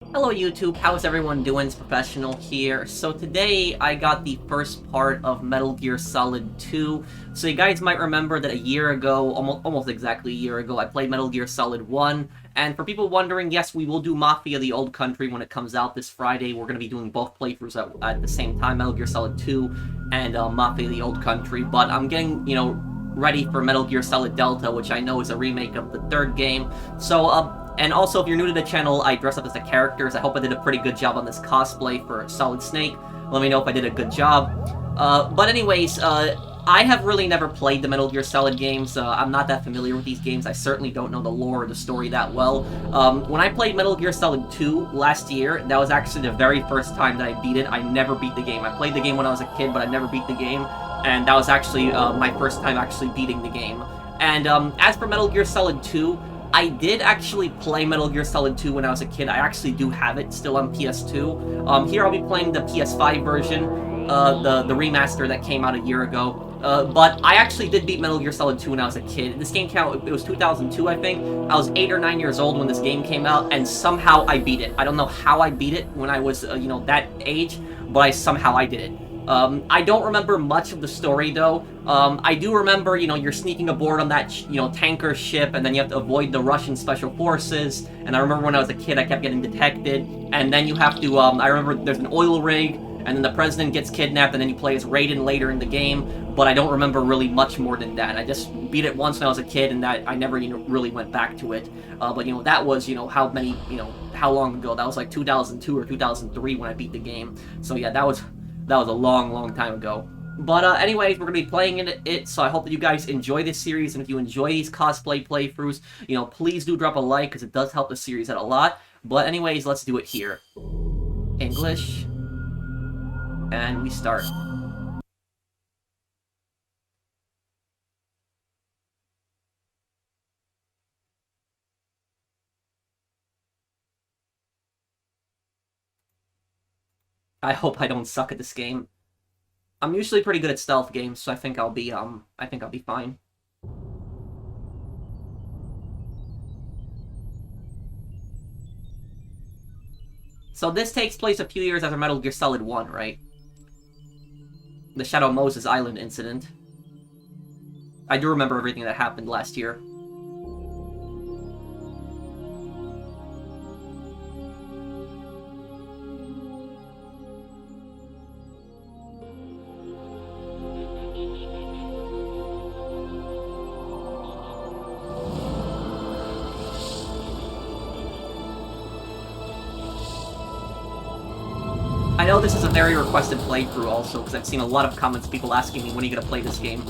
Hello YouTube, how's everyone doing? It's Professional here. So today I got the first part of Metal Gear Solid 2. So you guys might remember that a year ago, almost exactly a year ago, I played Metal Gear Solid 1. And for people wondering, yes, we will do Mafia: The Old Country when it comes out this Friday. We're going to be doing both playthroughs at the same time, Metal Gear Solid 2 and Mafia: The Old Country. But I'm getting, ready for Metal Gear Solid Delta, which I know is a remake of the third game. So, and also, if you're new to the channel, I dress up as the characters. I hope I did a pretty good job on this cosplay for Solid Snake. Let me know if I did a good job. But anyways, I have really never played the Metal Gear Solid games. I'm not that familiar with these games. I certainly don't know the lore or the story that well. When I played Metal Gear Solid 2 last year, that was actually the very first time that I beat it. I never beat the game. I played the game when I was a kid, but I never beat the game. And that was actually my first time actually beating the game. And as for Metal Gear Solid 2, I did actually play Metal Gear Solid 2 when I was a kid. I actually do have it still on PS2. Here I'll be playing the PS5 version, the remaster that came out a year ago. But I actually did beat Metal Gear Solid 2 when I was a kid. This game came out, it was 2002, I think. I was 8 or 9 years old when this game came out, and somehow I beat it. I don't know how I beat it when I was, that age, but somehow I did it. I don't remember much of the story, though. I do remember, you're sneaking aboard on that, tanker ship, and then you have to avoid the Russian special forces, and I remember when I was a kid, I kept getting detected, and then you have to, I remember there's an oil rig, and then the president gets kidnapped, and then you play as Raiden later in the game, but I don't remember really much more than that. I just beat it once when I was a kid, and that I never, really went back to it. But, that was, how long ago? That was like 2002 or 2003 when I beat the game. So yeah, that was a long, long time ago. But anyways, we're going to be playing it, so I hope that you guys enjoy this series, and if you enjoy these cosplay playthroughs, please do drop a like, because it does help the series out a lot. But anyways, let's do it here. English. And we start. I hope I don't suck at this game. I'm usually pretty good at stealth games, so I think I'll be fine. So this takes place a few years after Metal Gear Solid 1, right? The Shadow Moses Island incident. I do remember everything that happened last year. I know this is a very requested playthrough also, because I've seen a lot of comments, people asking me when are you going to play this game.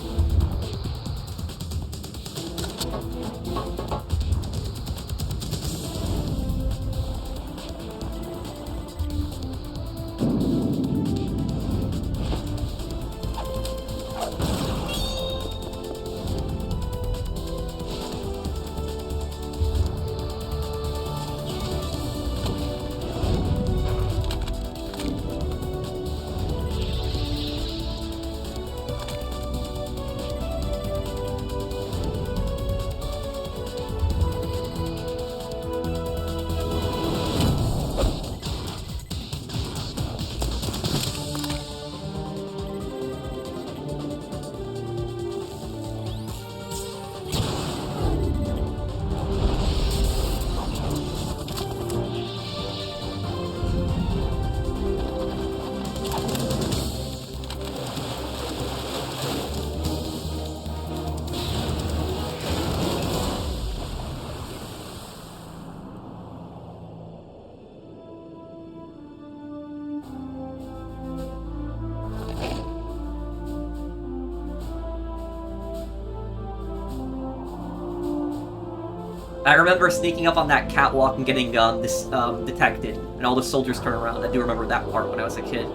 I remember sneaking up on that catwalk and getting detected, and all the soldiers turn around. I do remember that part when I was a kid.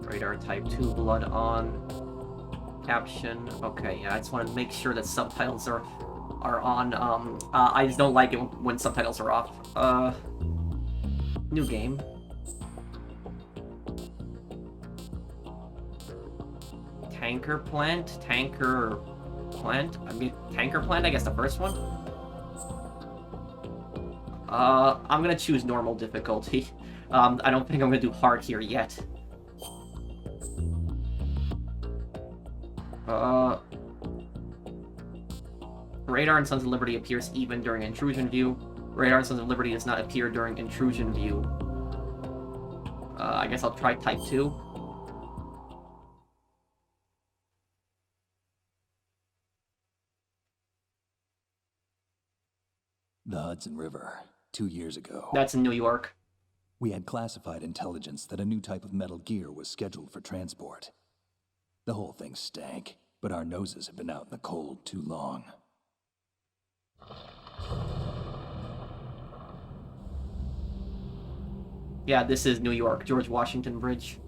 Radar type 2, blood on. Caption. Okay, yeah, I just want to make sure that subtitles are on. I just don't like it when subtitles are off. New game. Tanker plant? Tanker plant? I mean, tanker plant, I guess the first one? I'm gonna choose normal difficulty. I don't think I'm gonna do hard here yet. Radar and Sons of Liberty appears even during intrusion view. Radar and Sons of Liberty does not appear during intrusion view. I guess I'll try type 2. The Hudson River, 2 years ago. That's in New York. We had classified intelligence that a new type of metal gear was scheduled for transport. The whole thing stank, but our noses have been out in the cold too long. Yeah, this is New York, George Washington Bridge.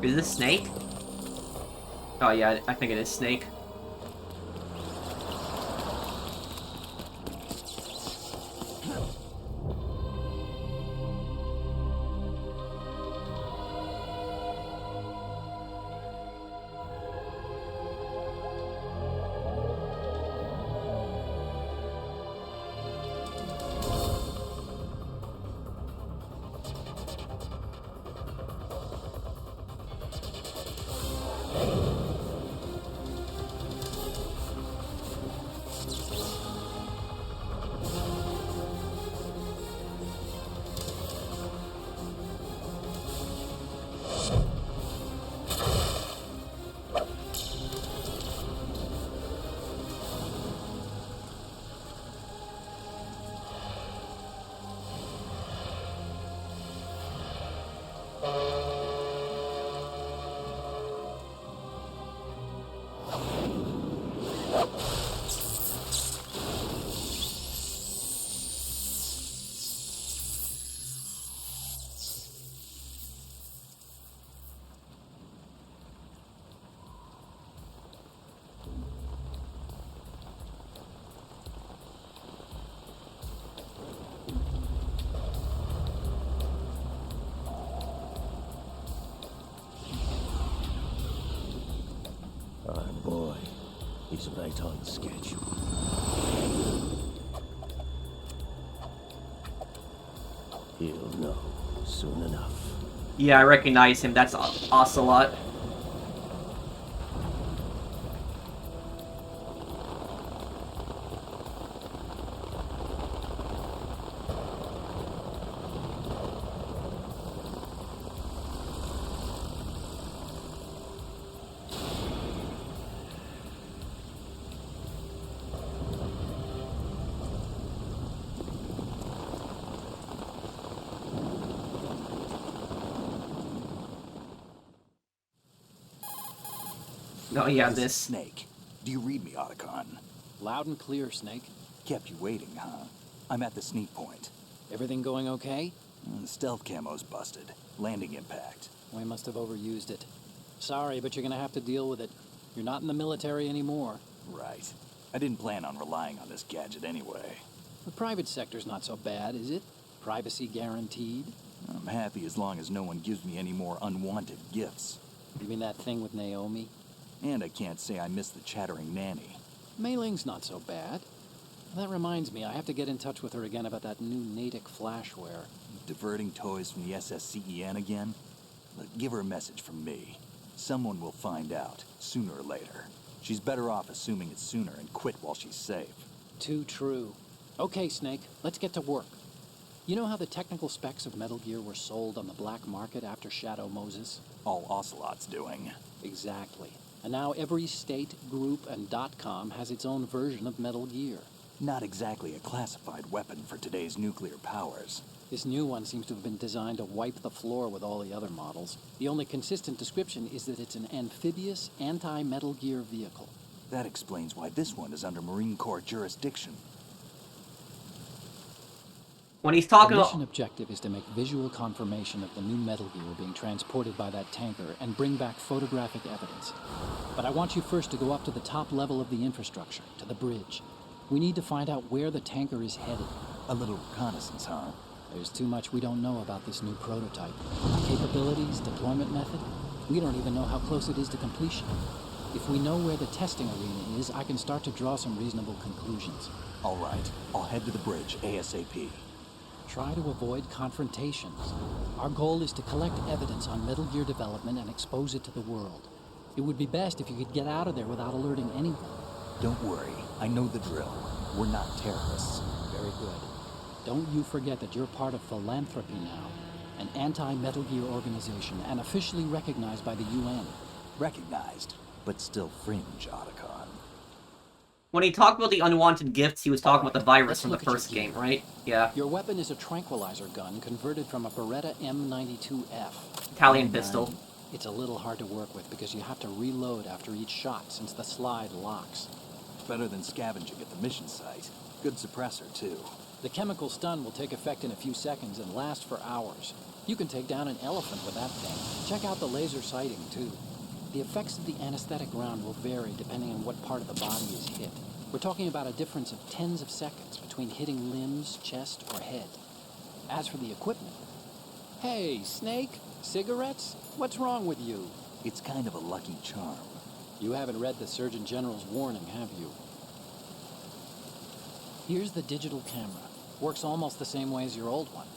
Is this Snake? Oh yeah, I think it is Snake. Boy, he's right on schedule. He'll know soon enough. Yeah, I recognize him. That's Ocelot. Oh yeah, this Snake. Do you read me, Otacon? Loud and clear, Snake. Kept you waiting, huh? I'm at the sneak point. Everything going okay? The stealth camo's busted. Landing impact. We must have overused it. Sorry, but you're gonna have to deal with it. You're not in the military anymore. Right. I didn't plan on relying on this gadget anyway. The private sector's not so bad, is it? Privacy guaranteed? I'm happy as long as no one gives me any more unwanted gifts. You mean that thing with Naomi? And I can't say I miss the chattering nanny. Mei Ling's not so bad. That reminds me, I have to get in touch with her again about that new Natick flashware. Diverting toys from the SSCEN again? Look, give her a message from me. Someone will find out, sooner or later. She's better off assuming it sooner and quit while she's safe. Too true. Okay, Snake, let's get to work. You know how the technical specs of Metal Gear were sold on the black market after Shadow Moses? All Ocelot's doing. Exactly. And now every state, group, and .com has its own version of Metal Gear. Not exactly a classified weapon for today's nuclear powers. This new one seems to have been designed to wipe the floor with all the other models. The only consistent description is that it's an amphibious, anti-Metal Gear vehicle. That explains why this one is under Marine Corps jurisdiction. When he's talking The about... mission objective is to make visual confirmation of the new Metal Gear being transported by that tanker and bring back photographic evidence. But I want you first to go up to the top level of the infrastructure, to the bridge. We need to find out where the tanker is headed. A little reconnaissance, huh? There's too much we don't know about this new prototype. Capabilities, deployment method. We don't even know how close it is to completion. If we know where the testing arena is, I can start to draw some reasonable conclusions. All right, I'll head to the bridge ASAP. Try to avoid confrontations. Our goal is to collect evidence on Metal Gear development and expose it to the world. It would be best if you could get out of there without alerting anyone. Don't worry, I know the drill. We're not terrorists. Very good. Don't you forget that you're part of Philanthropy now, an anti-Metal Gear organization and officially recognized by the UN. Recognized, but still fringe, Otacon. When he talked about the unwanted gifts, he was talking about the virus let's from the look at your first game, gear. right? Yeah. Your weapon is a tranquilizer gun converted from a Beretta M92F. Italian pistol. It's a little hard to work with because you have to reload after each shot since the slide locks. Better than scavenging at the mission site. Good suppressor, too. The chemical stun will take effect in a few seconds and last for hours. You can take down an elephant with that thing. Check out the laser sighting, too. The effects of the anesthetic round will vary depending on what part of the body is hit. We're talking about a difference of tens of seconds between hitting limbs, chest, or head. As for the equipment... Hey, Snake, cigarettes? What's wrong with you? It's kind of a lucky charm. You haven't read the Surgeon General's warning, have you? Here's the digital camera. Works almost the same way as your old one.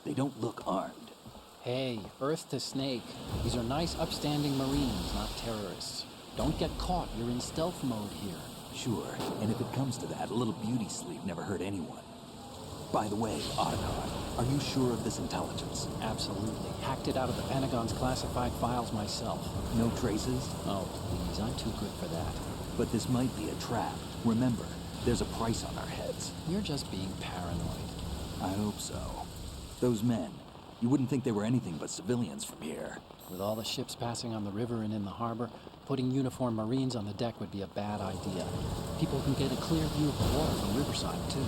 They don't look armed. Hey, Earth to Snake. These are nice, upstanding Marines, not terrorists. Don't get caught. You're in stealth mode here. Sure, and if it comes to that, a little beauty sleep never hurt anyone. By the way, Otacon, are you sure of this intelligence? Absolutely. Hacked it out of the Pentagon's classified files myself. No traces? Oh, please, I'm too good for that. But this might be a trap. Remember, there's a price on our heads. You're just being paranoid. I hope so. Those men, you wouldn't think they were anything but civilians from here. With all the ships passing on the river and in the harbor, putting uniformed Marines on the deck would be a bad idea. People can get a clear view of the water from Riverside, too.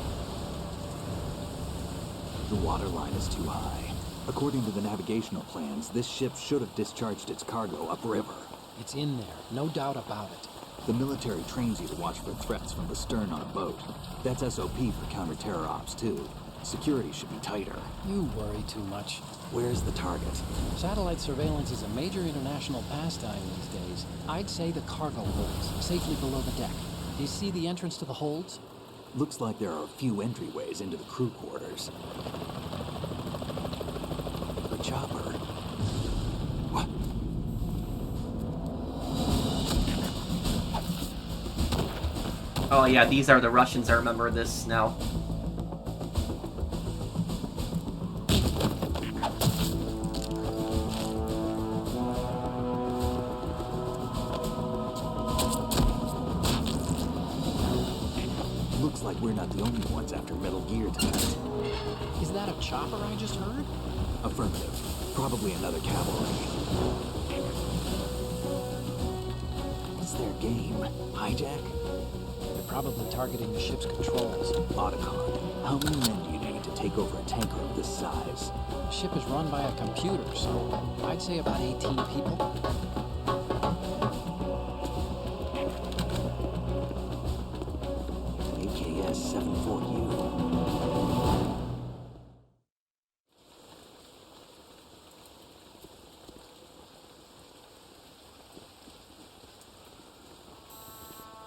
The water line is too high. According to the navigational plans, this ship should have discharged its cargo upriver. It's in there, no doubt about it. The military trains you to watch for threats from the stern on a boat. That's SOP for counter-terror ops, too. Security should be tighter. You worry too much. Where's the target? Satellite surveillance is a major international pastime these days. I'd say the cargo holds, safely below the deck. Do you see the entrance to the holds? Looks like there are a few entryways into the crew quarters. The chopper. What? Oh yeah, these are the Russians. I remember this now. Looks like we're not the only ones after Metal Gear tonight. Is that a chopper I just heard? Affirmative. Probably another cavalry. What's their game? Hijack? They're probably targeting the ship's controls. Otacon, how many men do you need to take over a tanker of this size? The ship is run by a computer, so I'd say about 18 people. AKS 74U.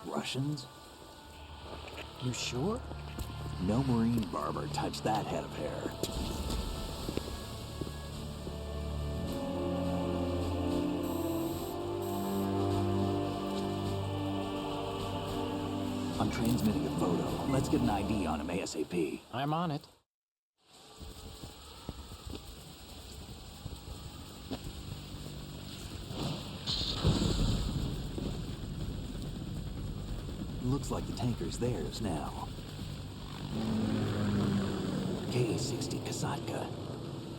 Russians? You sure? No Marine barber touched that head of hair. I'm transmitting a photo. Let's get an ID on him ASAP. I'm on it. Looks like the tanker's theirs now. Ka-60 Kasatka.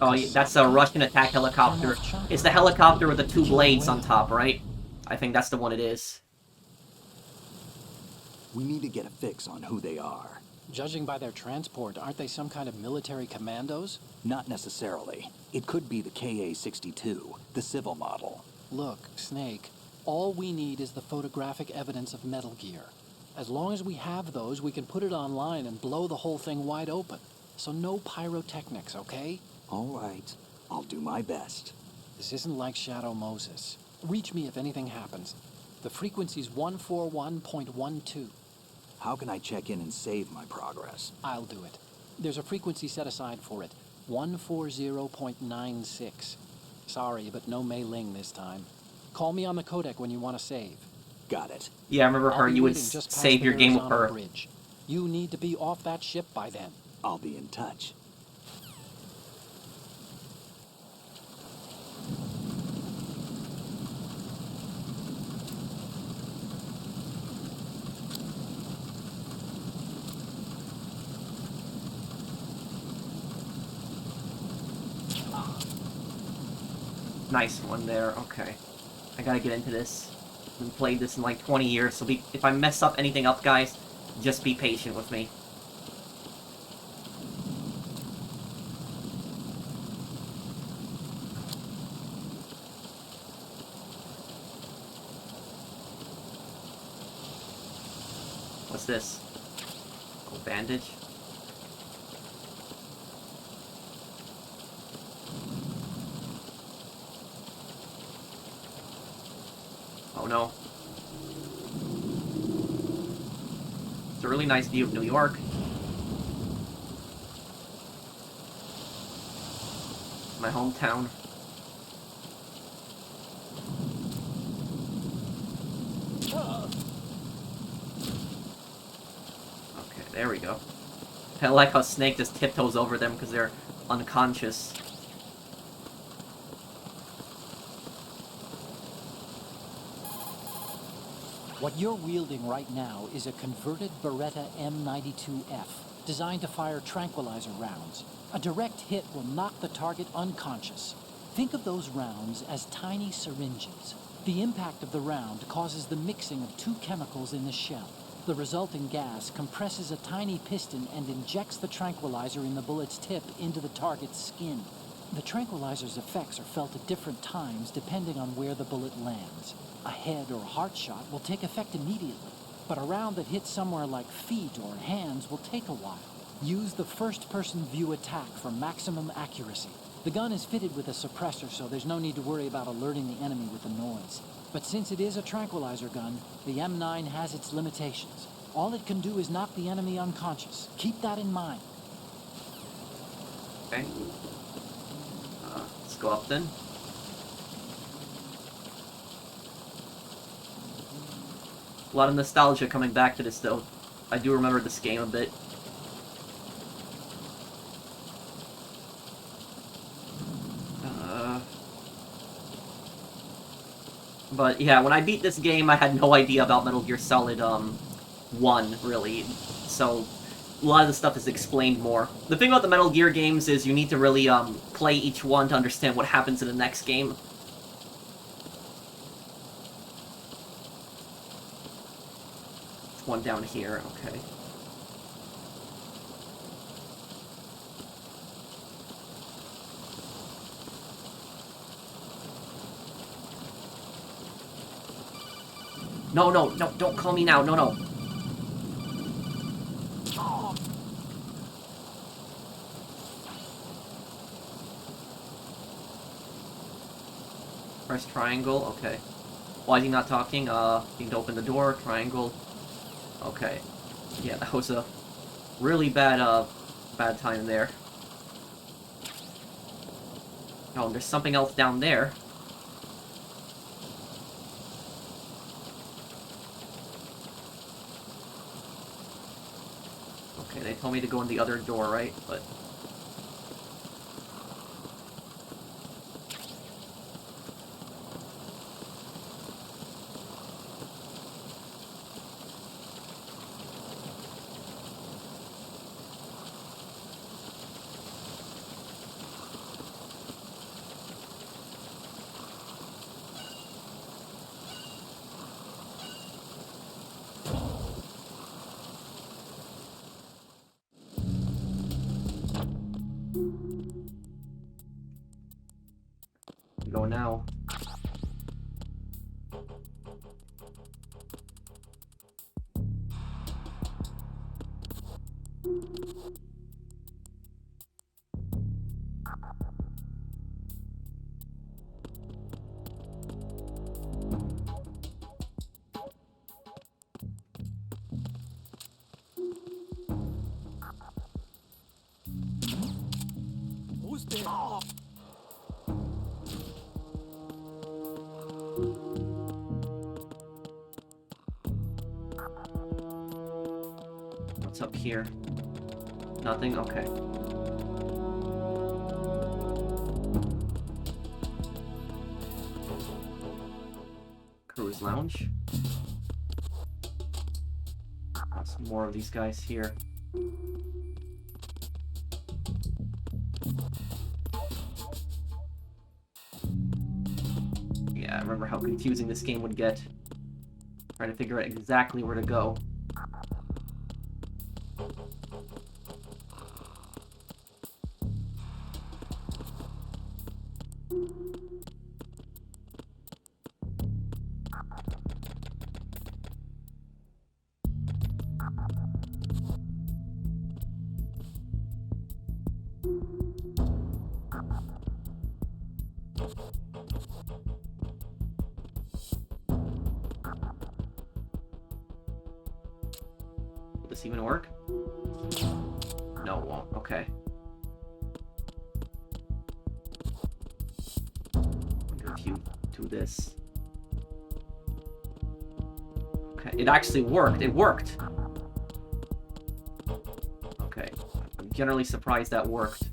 Oh, that's a Russian attack helicopter. It's the helicopter with the two blades on top, right? I think that's the one it is. We need to get a fix on who they are. Judging by their transport, aren't they some kind of military commandos? Not necessarily. It could be the Ka-62, the civil model. Look, Snake, all we need is the photographic evidence of Metal Gear. As long as we have those, we can put it online and blow the whole thing wide open. So no pyrotechnics, okay? All right. I'll do my best. This isn't like Shadow Moses. Reach me if anything happens. The frequency's 141.12. How can I check in and save my progress? I'll do it. There's a frequency set aside for it. 140.96. Sorry, but no Mei Ling this time. Call me on the codec when you want to save. Got it. Yeah, I remember her. I'll be You would waiting just past save the your game with horizontal her. bridge. You need to be off that ship by then. I'll be in touch. Nice one there. Okay. I gotta get into this. I've been playing this in like 20 years, so if I mess up anything up, guys, just be patient with me. What's this? Oh, bandage. Oh no. It's a really nice view of New York. My hometown. Okay, there we go. I like how Snake just tiptoes over them because they're unconscious. What you're wielding right now is a converted Beretta M92F, designed to fire tranquilizer rounds. A direct hit will knock the target unconscious. Think of those rounds as tiny syringes. The impact of the round causes the mixing of two chemicals in the shell. The resulting gas compresses a tiny piston and injects the tranquilizer in the bullet's tip into the target's skin. The tranquilizer's effects are felt at different times depending on where the bullet lands. A head or heart shot will take effect immediately, but a round that hits somewhere like feet or hands will take a while. Use the first-person view attack for maximum accuracy. The gun is fitted with a suppressor, so there's no need to worry about alerting the enemy with the noise. But since it is a tranquilizer gun, the M9 has its limitations. All it can do is knock the enemy unconscious. Keep that in mind. Okay. Let's go up then. A lot of nostalgia coming back to this, though. I do remember this game a bit. But yeah, when I beat this game, I had no idea about Metal Gear Solid 1, really. So a lot of the stuff is explained more. The thing about the Metal Gear games is you need to really play each one to understand what happens in the next game. One down here, okay. No, no, no, don't call me now, no, no. Press triangle, okay. Why is he not talking? Need to open the door, triangle. Okay. Yeah, that was a really bad, bad time there. Oh, there's something else down there. Okay, they told me to go in the other door, right? But... go now. Who's there? What's up here? Nothing? Okay. Cruise lounge. Got some more of these guys here. Yeah, I remember how confusing this game would get. Trying to figure out exactly where to go. Will this even work? No, it won't. Okay. Wonder if you do this. Okay, it actually worked. It worked! Okay. I'm generally surprised that worked.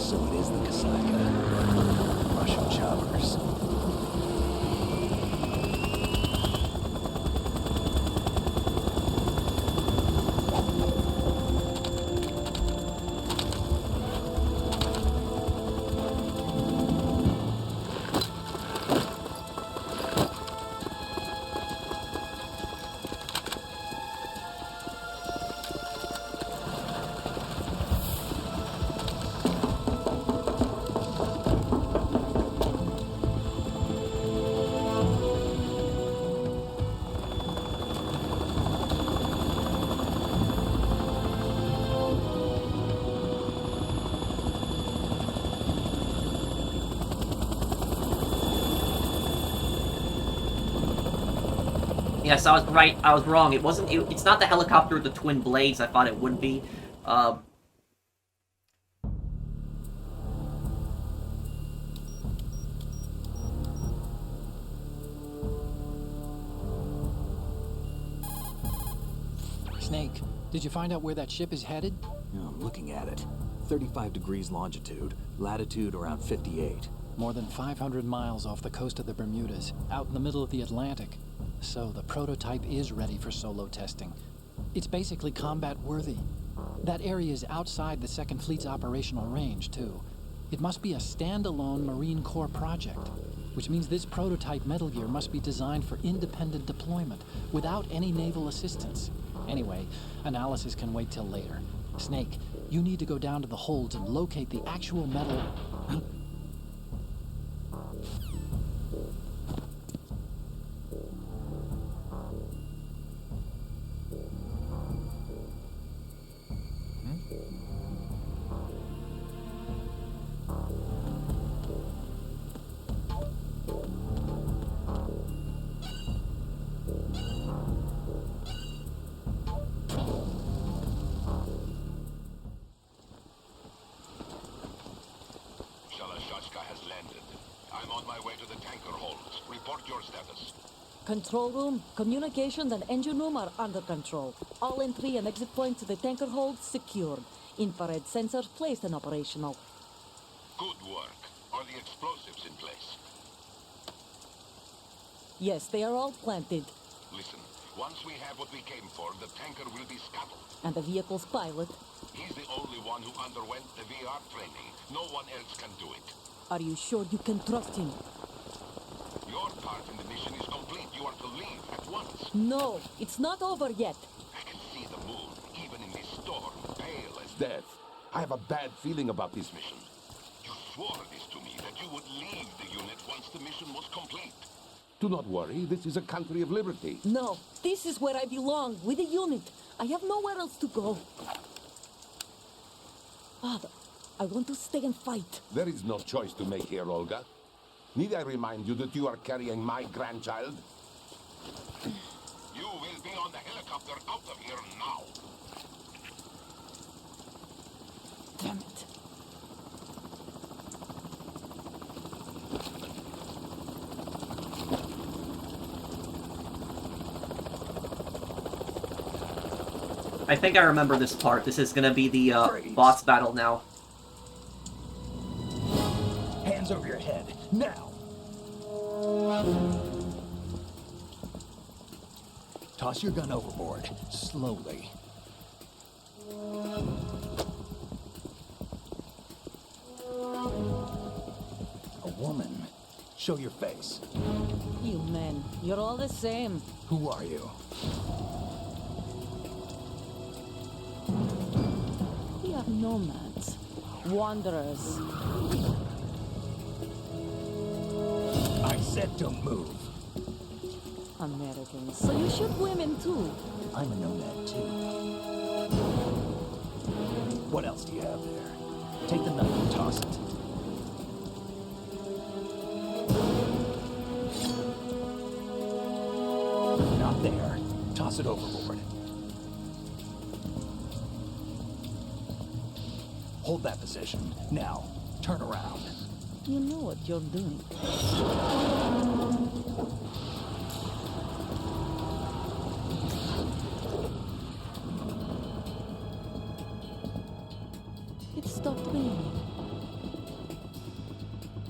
So it is the Kasaka. Yes, I was right. I was wrong. It wasn't. It's not the helicopter with the twin blades I thought it would be. Snake, did you find out where that ship is headed? Yeah, I'm looking at it. 35 degrees longitude, latitude around 58. More than 500 miles off the coast of the Bermudas, out in the middle of the Atlantic. So the prototype is ready for solo testing. It's basically combat-worthy. That area is outside the Second Fleet's operational range, too. It must be a standalone Marine Corps project, which means this prototype Metal Gear must be designed for independent deployment, without any naval assistance. Anyway, analysis can wait till later. Snake, you need to go down to the holds and locate the actual metal... has landed. I'm on my way to the tanker holds. Report your status. Control room, communications and engine room are under control. All entry and exit points to the tanker hold secured. Infrared sensors placed and operational. Good work. Are the explosives in place? Yes, they are all planted. Listen, once we have what we came for, the tanker will be scuttled. And the vehicle's pilot? He's the only one who underwent the VR training. No one else can do it. Are you sure you can trust him? Your part in the mission is complete. You are to leave at once. No, it's not over yet. I can see the moon, even in this storm, pale as Death. I have a bad feeling about this mission. You swore this to me, that you would leave the unit once the mission was complete. Do not worry, this is a country of liberty. No, this is where I belong, with the unit. I have nowhere else to go. Father, I want to stay and fight. There is no choice to make here, Olga. Need I remind you that you are carrying my grandchild? You will be on the helicopter out of here now. Damn it. I think I remember this part. This is gonna be the boss battle now. Hands over your head, now! Toss your gun overboard, slowly. A woman. Show your face. You men, you're all the same. Who are you? We are nomads. Wanderers. I said don't move. Americans. So you shoot women too. I'm a nomad too. What else do you have there? Take the knife and toss it. Not there. Toss it overboard. Hold that position. Now, turn around. You know what you're doing. It stopped raining.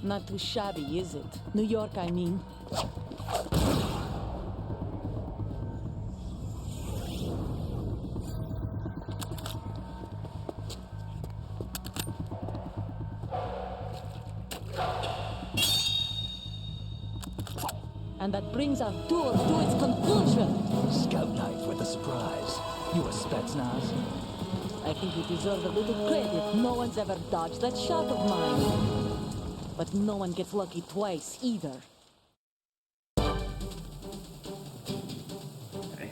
Not too shabby, is it? New York, I mean. And that brings our tour to its conclusion. Scout knife with a surprise. You a Spetsnaz? I think you deserve a little credit. No one's ever dodged that shot of mine. But no one gets lucky twice, either. Okay.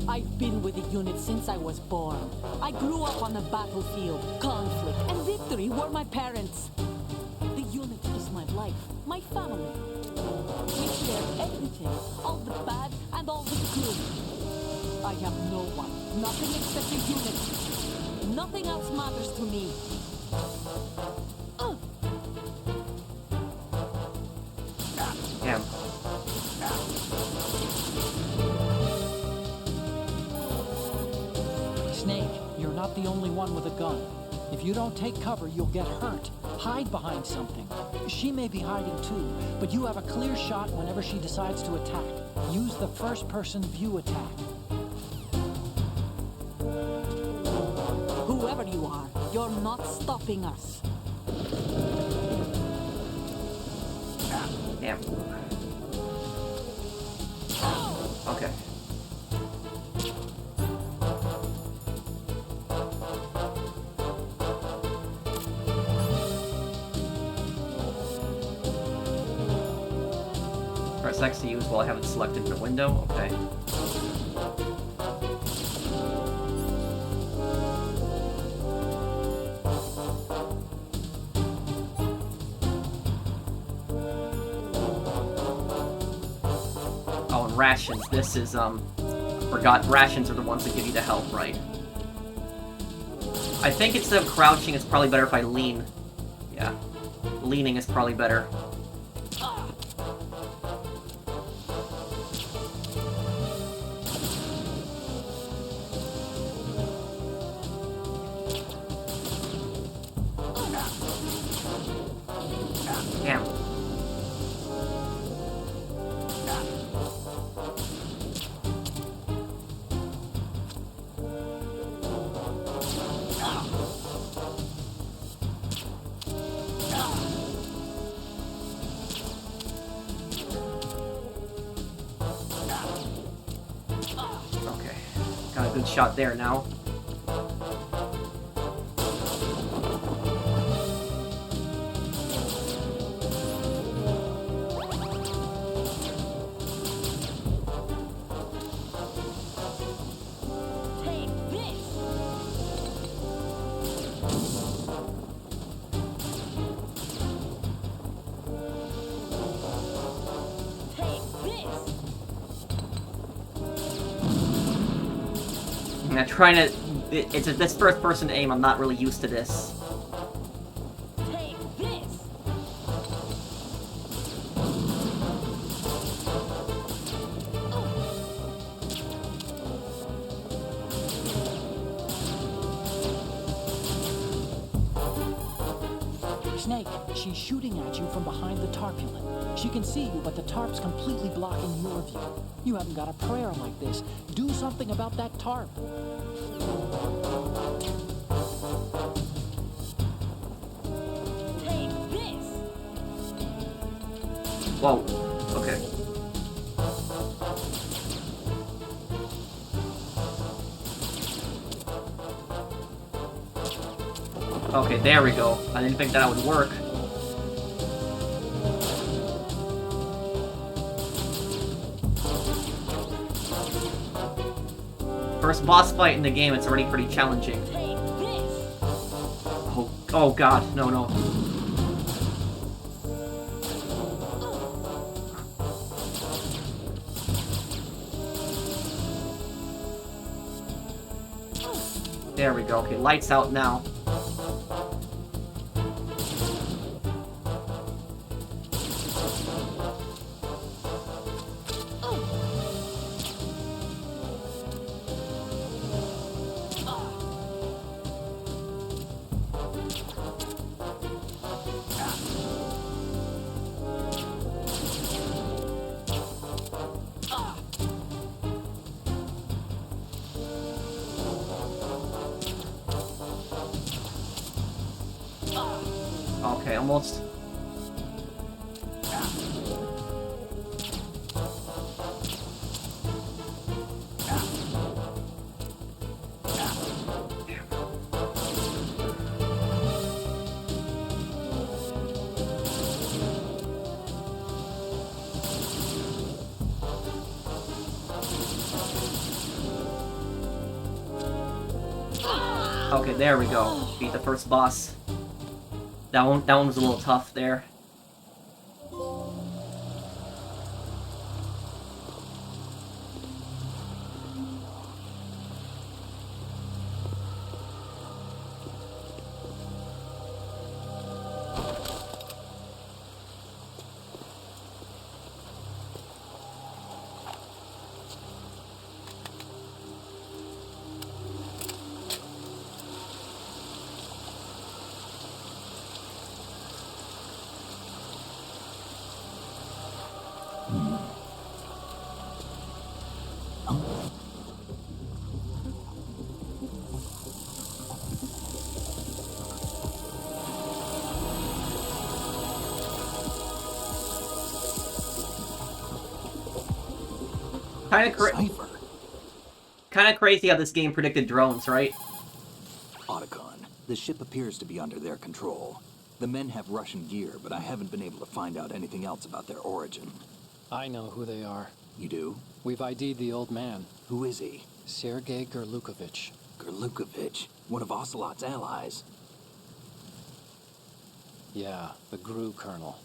I've been with the unit since I was born. I grew up on the battlefield. Conflict and victory were my parents. The life, my family. We share everything, all the bad and all the good. I have no one, nothing except a unit. Nothing else matters to me. Damn. Snake, you're not the only one with a gun. If you don't take cover, you'll get hurt. Hide behind something. She may be hiding too, but you have a clear shot whenever she decides to attack. Use the first-person view attack. Whoever you are, you're not stopping us. Damn. Okay. Press X to use while I haven't selected the window. Okay. Oh, and rations. This is, forgot rations are the ones that give you the health, right? I think instead of crouching, it's probably better if I lean. Yeah. Leaning is probably better. Damn. Okay. Got a good shot there now. Take this! Take this! I'm trying to... It's this first-person aim. I'm not really used to this. Take this! Snake, she's shooting at you from behind the tarpaulin. She can see you, but the tarp's completely blocking your view. You haven't got a prayer like this. Do something about that tarp. Take this! Whoa. Okay. Okay, there we go. I didn't think that would work. First boss fight in the game, it's already pretty challenging. Take this! Oh god, no, no. There we go. Okay, lights out now. Okay, almost. Okay, there we go. Beat the first boss. That one was a little tough there. Cipher? Kind of crazy how this game predicted drones, right? Otacon, the ship appears to be under their control. The men have Russian gear, but I haven't been able to find out anything else about their origin. I know who they are. You do? We've ID'd the old man, Who is he? Sergei Gerlukovich. Gerlukovich, one of Ocelot's allies. Yeah, the GRU colonel.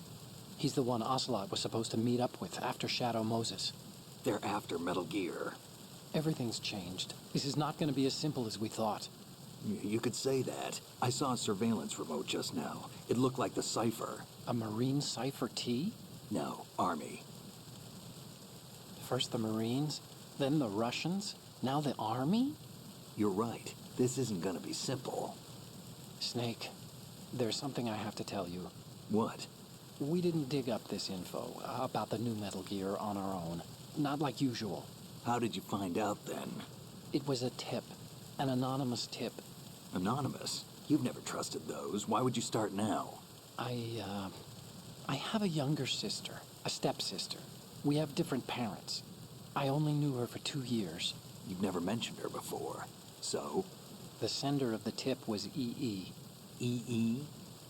He's the one Ocelot was supposed to meet up with after Shadow Moses. They're after Metal Gear. Everything's changed. This is not going to be as simple as we thought. You could say that. I saw a surveillance remote just now. It looked like the cipher. A Marine Cipher T? No, Army. First the Marines, then the Russians, now the Army? You're right. This isn't gonna be simple. Snake, there's something I have to tell you. What? We didn't dig up this info about the new Metal Gear on our own. Not like usual. How did you find out then? It was a tip. An anonymous tip. Anonymous? You've never trusted those. Why would you start now? I have a younger sister, a stepsister. We have different parents. I only knew her for 2 years. You've never mentioned her before. So? The sender of the tip was EE. EE?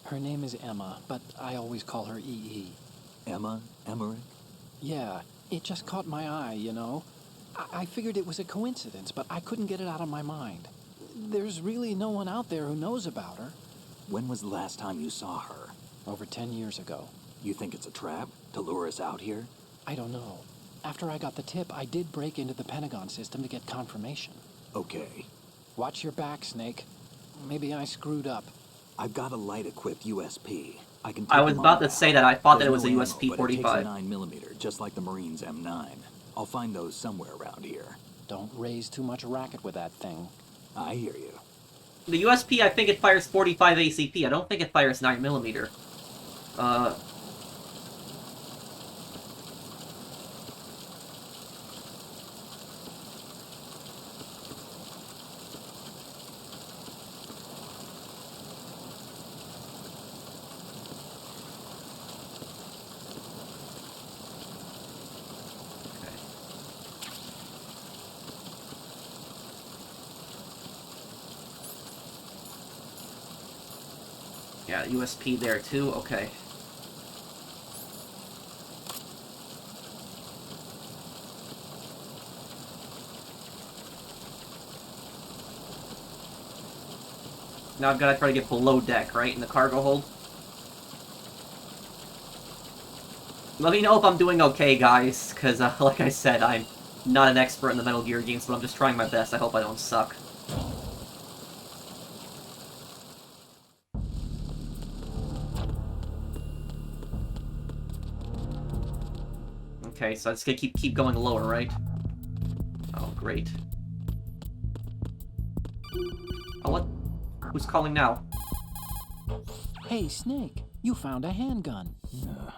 Her name is Emma, but I always call her EE. Emma? Emmerich? Yeah, it just caught my eye, you know? I figured it was a coincidence, but I couldn't get it out of my mind. There's really no one out there who knows about her. When was the last time you saw her? Over 10 years ago. You think it's a trap? To lure us out here? I don't know. After I got the tip, I did break into the Pentagon system to get confirmation. Okay. Watch your back, Snake. Maybe I screwed up. I've got a light-equipped USP. I can. I was about to say that. I thought that it was a There's no ammo, but it takes USP-45. a 9mm, just like the Marines' M9. I'll find those somewhere around here. Don't raise too much racket with that thing. I hear you. The USP, I think it fires 45 ACP. I don't think it fires 9mm. Yeah, USP there too, okay. Now I've got to try to get below deck, right, in the cargo hold? Let me know if I'm doing okay, guys, because, like I said, I'm not an expert in the Metal Gear games, but I'm just trying my best. I hope I don't suck. Okay, so I just gotta keep going lower, right? Oh, great. Oh, what? Who's calling now? Hey, Snake, you found a handgun.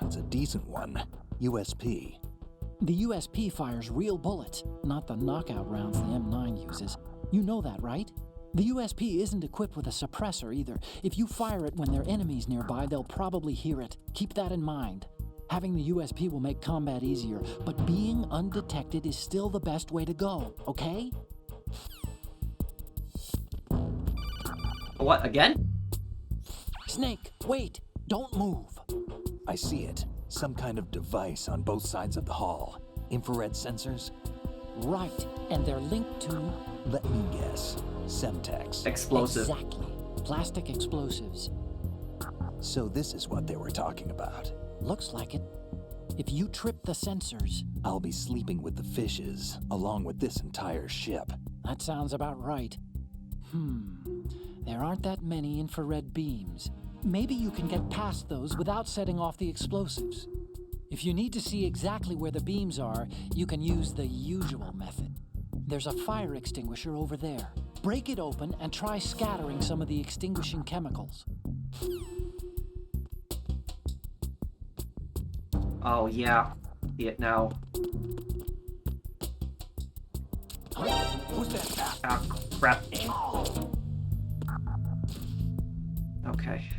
It's a decent one. USP. The USP fires real bullets, not the knockout rounds the M9 uses. You know that, right? The USP isn't equipped with a suppressor either. If you fire it when there are enemies nearby, they'll probably hear it. Keep that in mind. Having the USP will make combat easier, but being undetected is still the best way to go, okay? What, again? Snake, wait! Don't move! I see it. Some kind of device on both sides of the hall. Infrared sensors? Right, and they're linked to... Let me guess. Semtex. Explosive. Exactly. Plastic explosives. So this is what they were talking about. Looks like it. If you trip the sensors... I'll be sleeping with the fishes, along with this entire ship. That sounds about right. There aren't that many infrared beams. Maybe you can get past those without setting off the explosives. If you need to see exactly where the beams are, you can use the usual method. There's a fire extinguisher over there. Break it open and try scattering some of the extinguishing chemicals. Oh, yeah. See it now. Who's that? Ah, crap. Okay.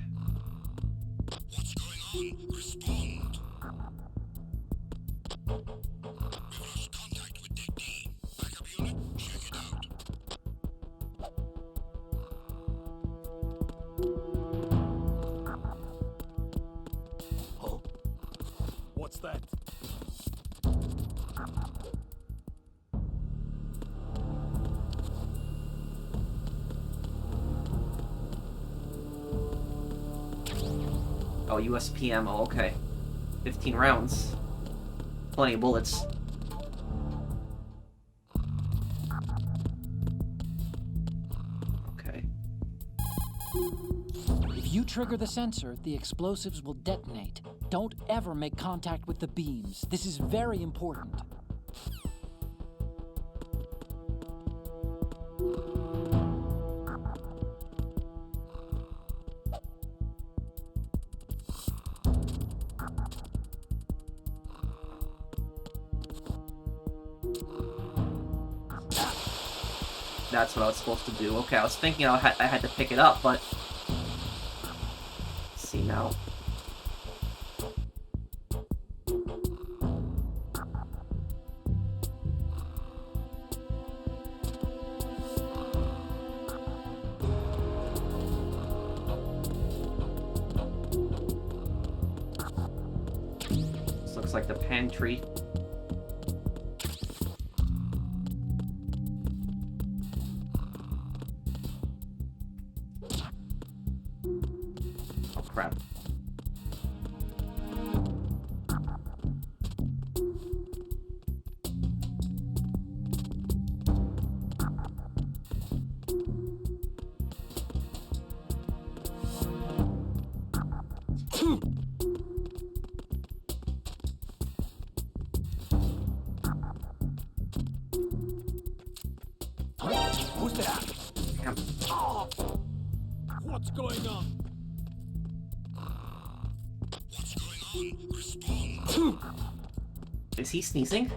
What's going on? Respond. We've lost contact with deck that. Oh, USP ammo, okay. 15 rounds. Plenty of bullets. Okay. If you trigger the sensor, the explosives will detonate. Don't ever make contact with the beams. This is very important. That's what I was supposed to do. Okay, I was thinking I had to pick it up, but... Let's see now. This looks like the pantry. Crap. Who's there? Damn. What's going on? Is he sneezing?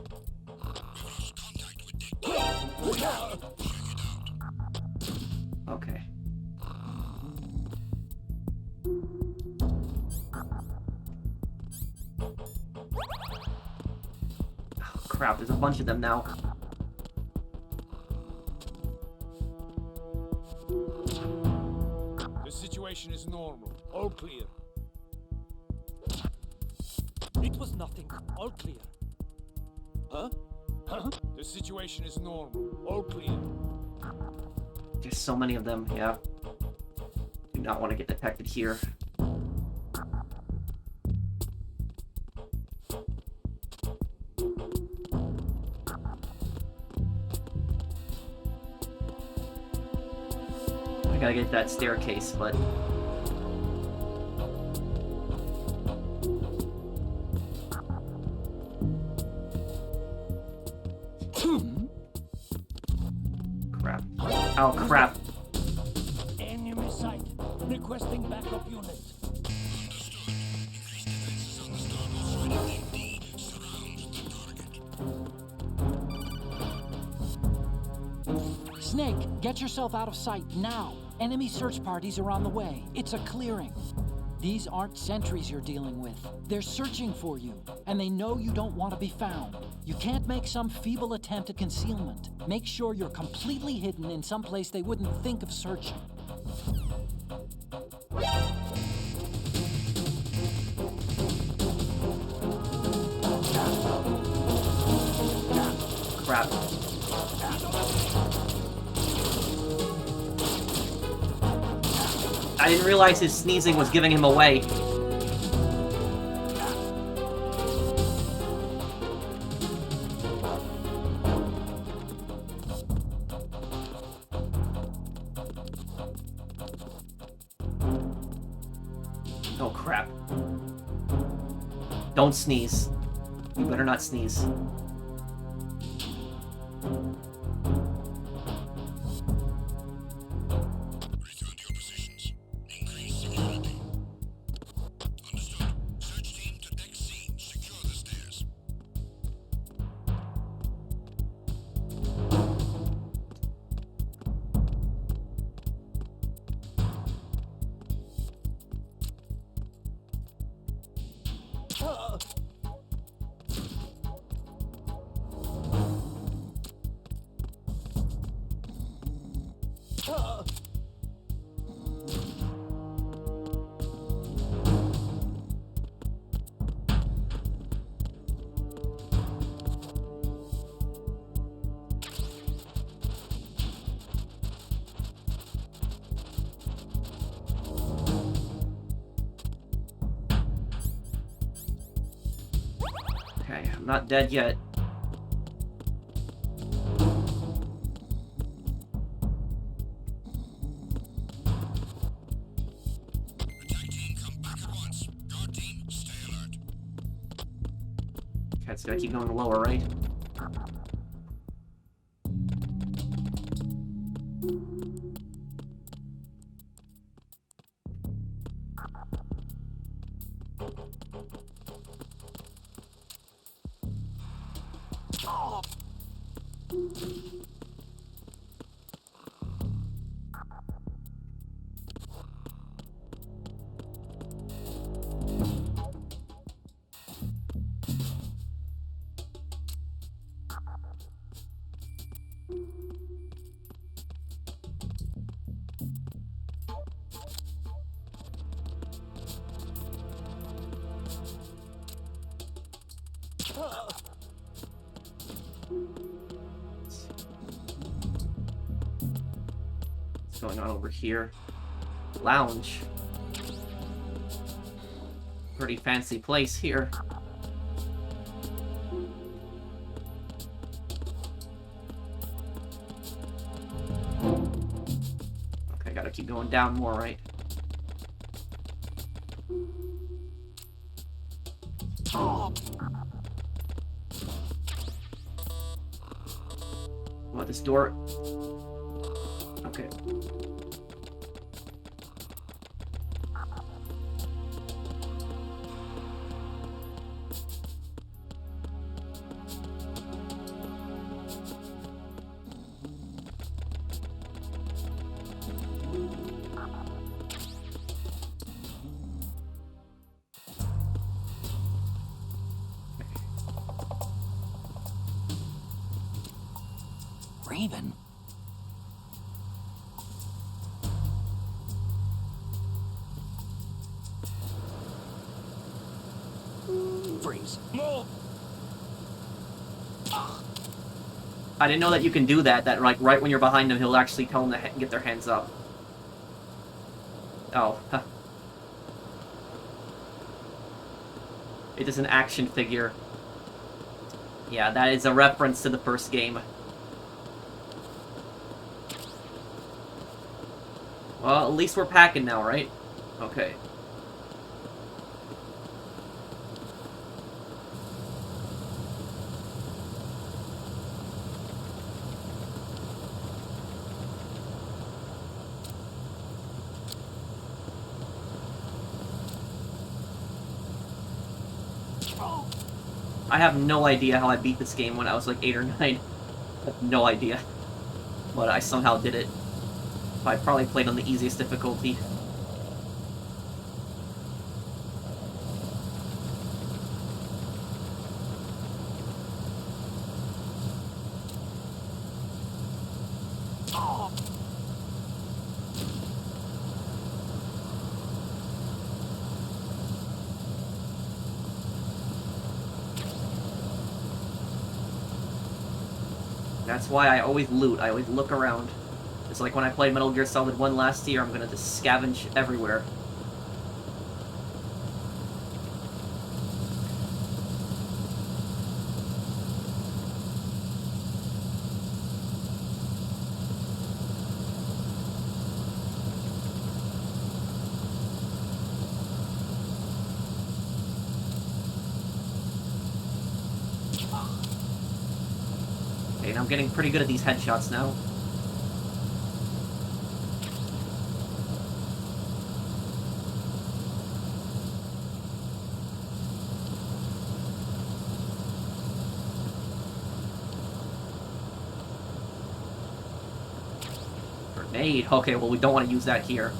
Okay. Oh, crap, there's a bunch of them now. The situation is normal. All clear. It was nothing. All clear. Huh? Huh? The situation is normal. All clear. There's so many of them, yeah. Do not want to get detected here. I gotta get that staircase, but... Crap. Oh, crap. Enemy sight. Requesting backup unit. Snake, get yourself out of sight now. Enemy search parties are on the way. It's a clearing. These aren't sentries you're dealing with. They're searching for you, and they know you don't want to be found. You can't make some feeble attempt at concealment. Make sure you're completely hidden in some place they wouldn't think of searching. Crap. I didn't realize his sneezing was giving him away. Oh crap. Don't sneeze. You better not sneeze. not dead yet. Okay, it's gotta keep going lower, right? What's going on over here? Lounge. Pretty fancy place here. Okay, gotta keep going down more, right? What, this door? Okay. Raven? Freeze. No! I didn't know that you can do that, like right when you're behind them, he'll actually tell them to get their hands up. Oh, huh. It is an action figure. Yeah, that is a reference to the first game. Well, at least we're packing now, right? Okay. I have no idea how I beat this game when I was like 8 or 9. I have no idea. But I somehow did it. I probably played on the easiest difficulty. That's why I always loot. I always look around. It's like when I played Metal Gear Solid 1 last year, I'm gonna just scavenge everywhere. Okay, and I'm getting pretty good at these headshots now. Grenade. Okay, well, we don't want to use that here.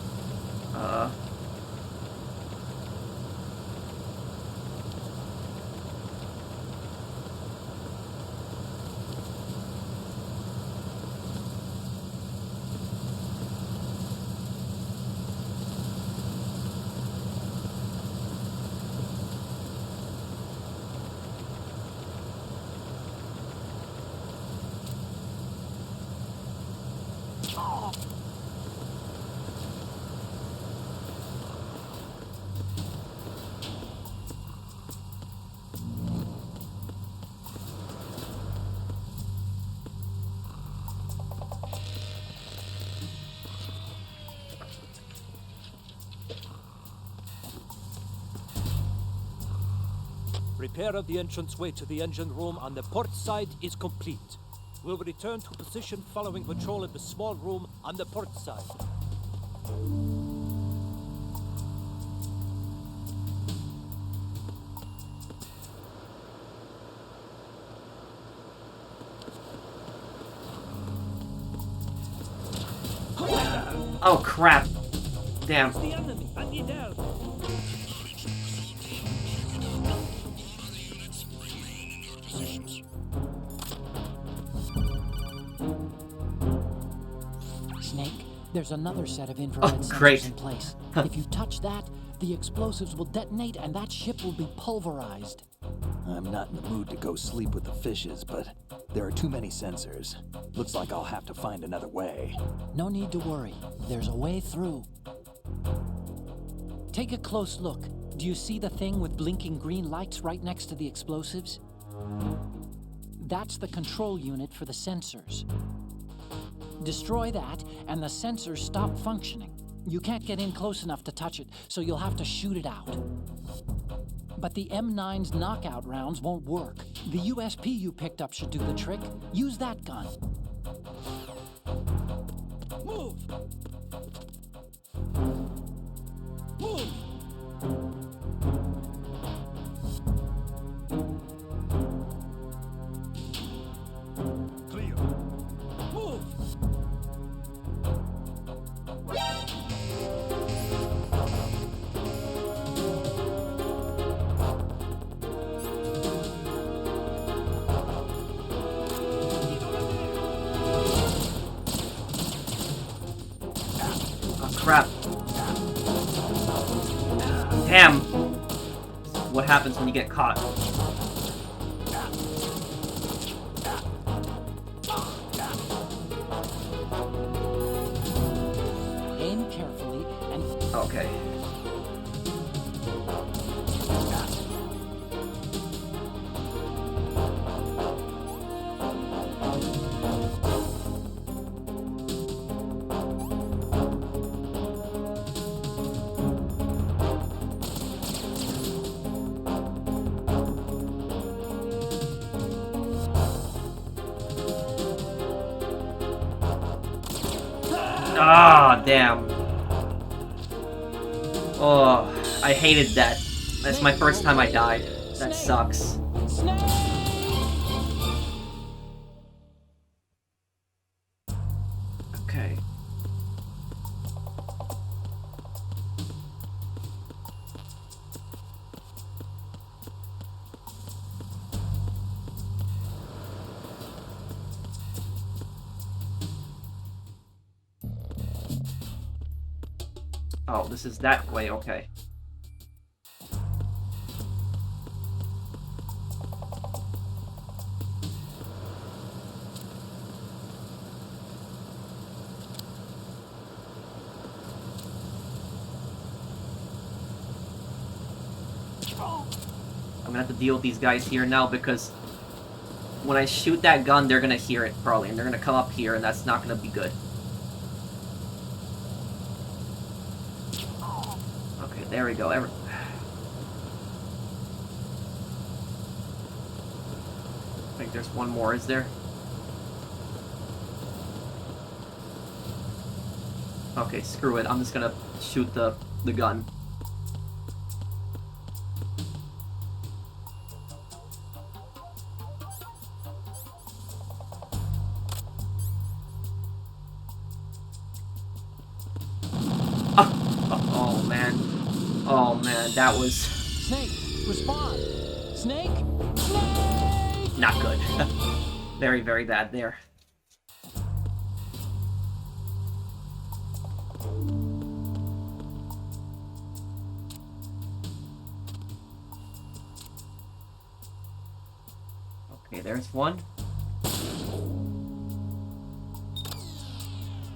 Repair of the entranceway to the engine room on the port side is complete. We'll return to position following patrol in the small room on the port side. Oh crap. Damn. The enemy, I need help. Snake, there's another set of infrared sensors great. in place. If you touch that, the explosives will detonate and that ship will be pulverized. I'm not in the mood to go sleep with the fishes, but there are too many sensors. Looks like I'll have to find another way. No need to worry. There's a way through. Take a close look. Do you see the thing with blinking green lights right next to the explosives? That's the control unit for the sensors. Destroy that, and the sensors stop functioning. You can't get in close enough to touch it, so you'll have to shoot it out. But the M9's knockout rounds won't work. The USP you picked up should do the trick. Use that gun. Move! Move! Clear. Move! Oh crap. Damn. What happens when you get caught? Aim carefully and... Okay. Ah, damn. Oh, I hated that. That's my first time I died. That sucks. Okay. Oh, this is that way, okay. I'm gonna have to deal with these guys here now because when I shoot that gun, they're gonna hear it probably, and they're gonna come up here, and that's not gonna be good. Okay, there we go. I think there's one more, is there? Okay, screw it. I'm just gonna shoot the gun. Oh man. Oh man, that was... Snake, respond! Snake? Snake! Not good. Very, very bad there. Okay, there's one. I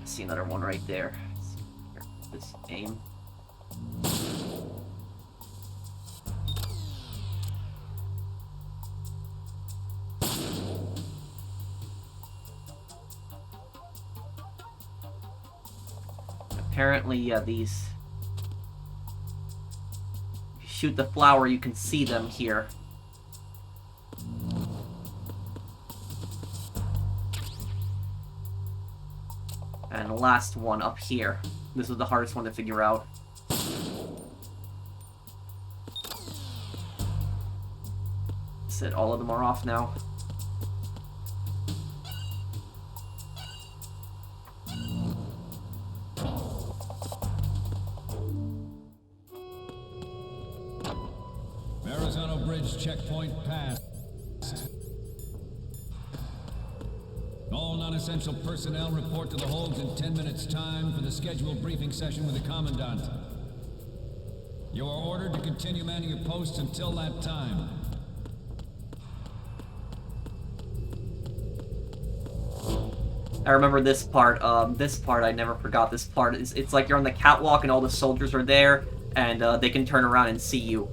see another one right there. This aim. Apparently, these... If you shoot the flower, you can see them here. And the last one up here. This was the hardest one to figure out. That's it, all of them are off now. Verrazano Bridge checkpoint passed. All non-essential personnel report to the holds in 10 minutes' time for the scheduled briefing session with the Commandant. You are ordered to continue manning your posts until that time. I remember this part. I never forgot this part. It's like you're on the catwalk and all the soldiers are there, and they can turn around and see you.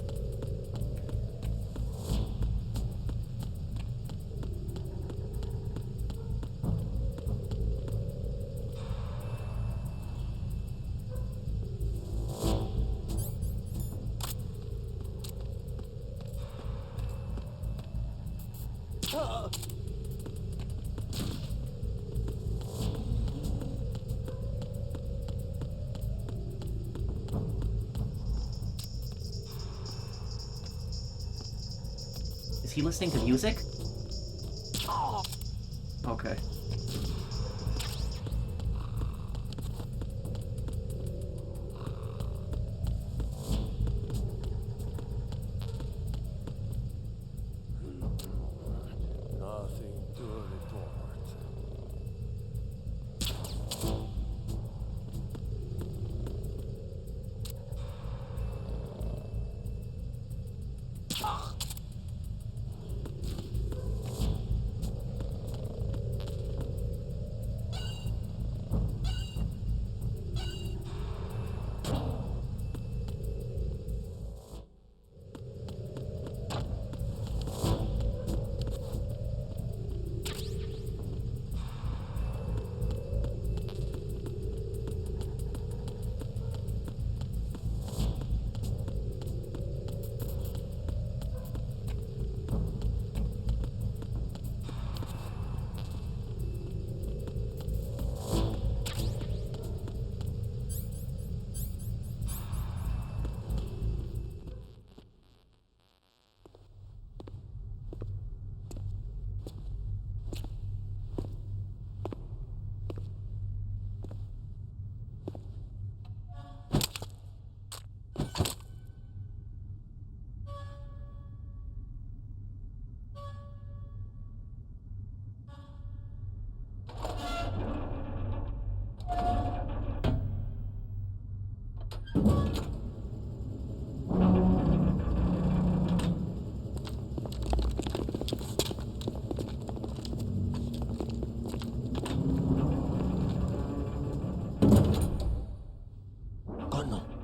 Is he listening to music? Okay. Nothing to report.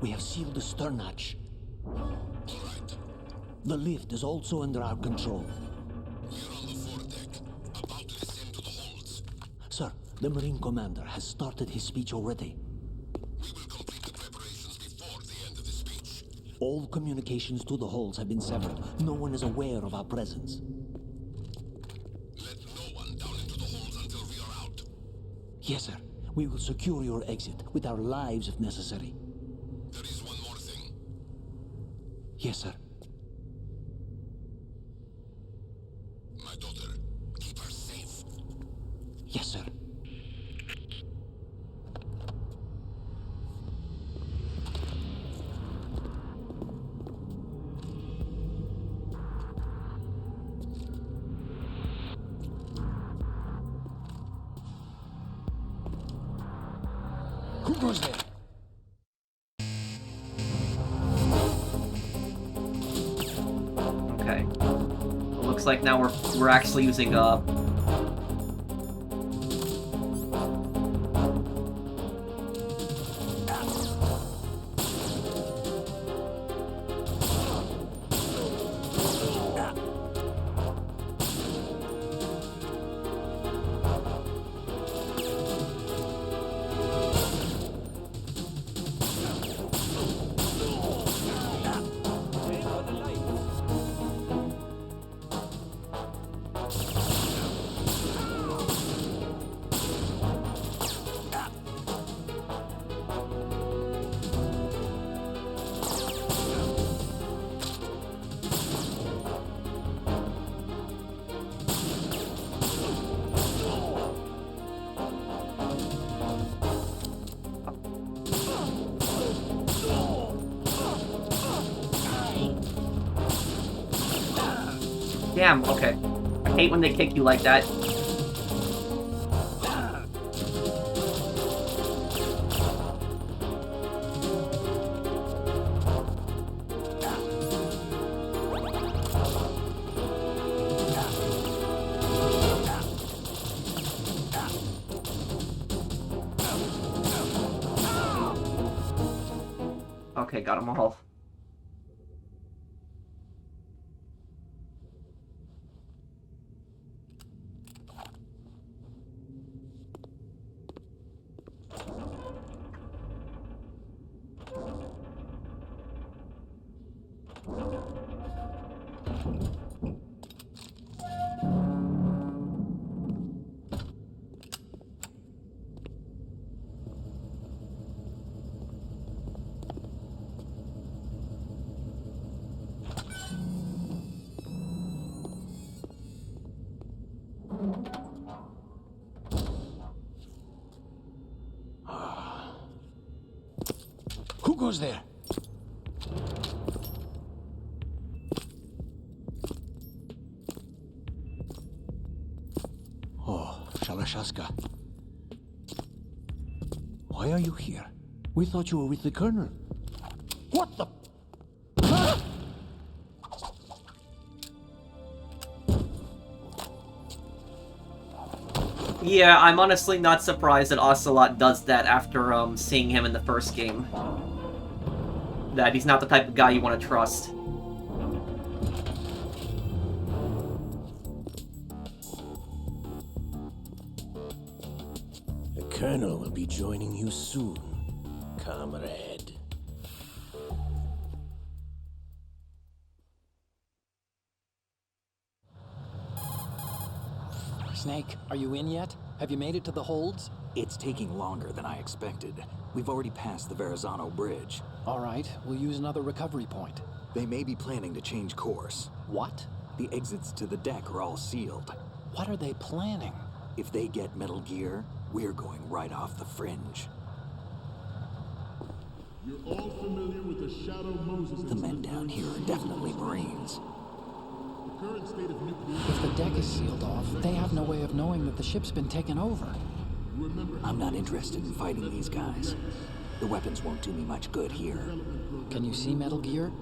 We have sealed the stern hatch. The lift is also under our control. We're on the foredeck, about to descend to the holds. Sir, the Marine Commander has started his speech already. We will complete the preparations before the end of the speech. All communications to the holds have been severed. No one is aware of our presence. Let no one down into the holds until we are out. Yes, sir. We will secure your exit with our lives if necessary. There is one more thing. Yes, sir. My daughter, keep her safe. Yes, sir. Who goes there? Okay. Looks like now we're actually using Damn, okay. I hate when they kick you like that. Okay, got them all. Who goes there? Oh, Shalashaska. Why are you here? We thought you were with the Colonel. What the? Yeah, I'm honestly not surprised that Ocelot does that after seeing him in the first game. That he's not the type of guy you want to trust. The Colonel will be joining you soon, comrade. Snake, are you in yet? Have you made it to the holds? It's taking longer than I expected. We've already passed the Verrazano Bridge. All right, we'll use another recovery point. They may be planning to change course. What? The exits to the deck are all sealed. What are they planning? If they get Metal Gear, we're going right off the fringe. You're all familiar with the Shadow Moses. The men down here are definitely Marines. The current state of nuclear. If the deck is sealed off, they have no way of knowing that the ship's been taken over. I'm not interested in fighting these guys. The weapons won't do me much good here. Can you see Metal Gear?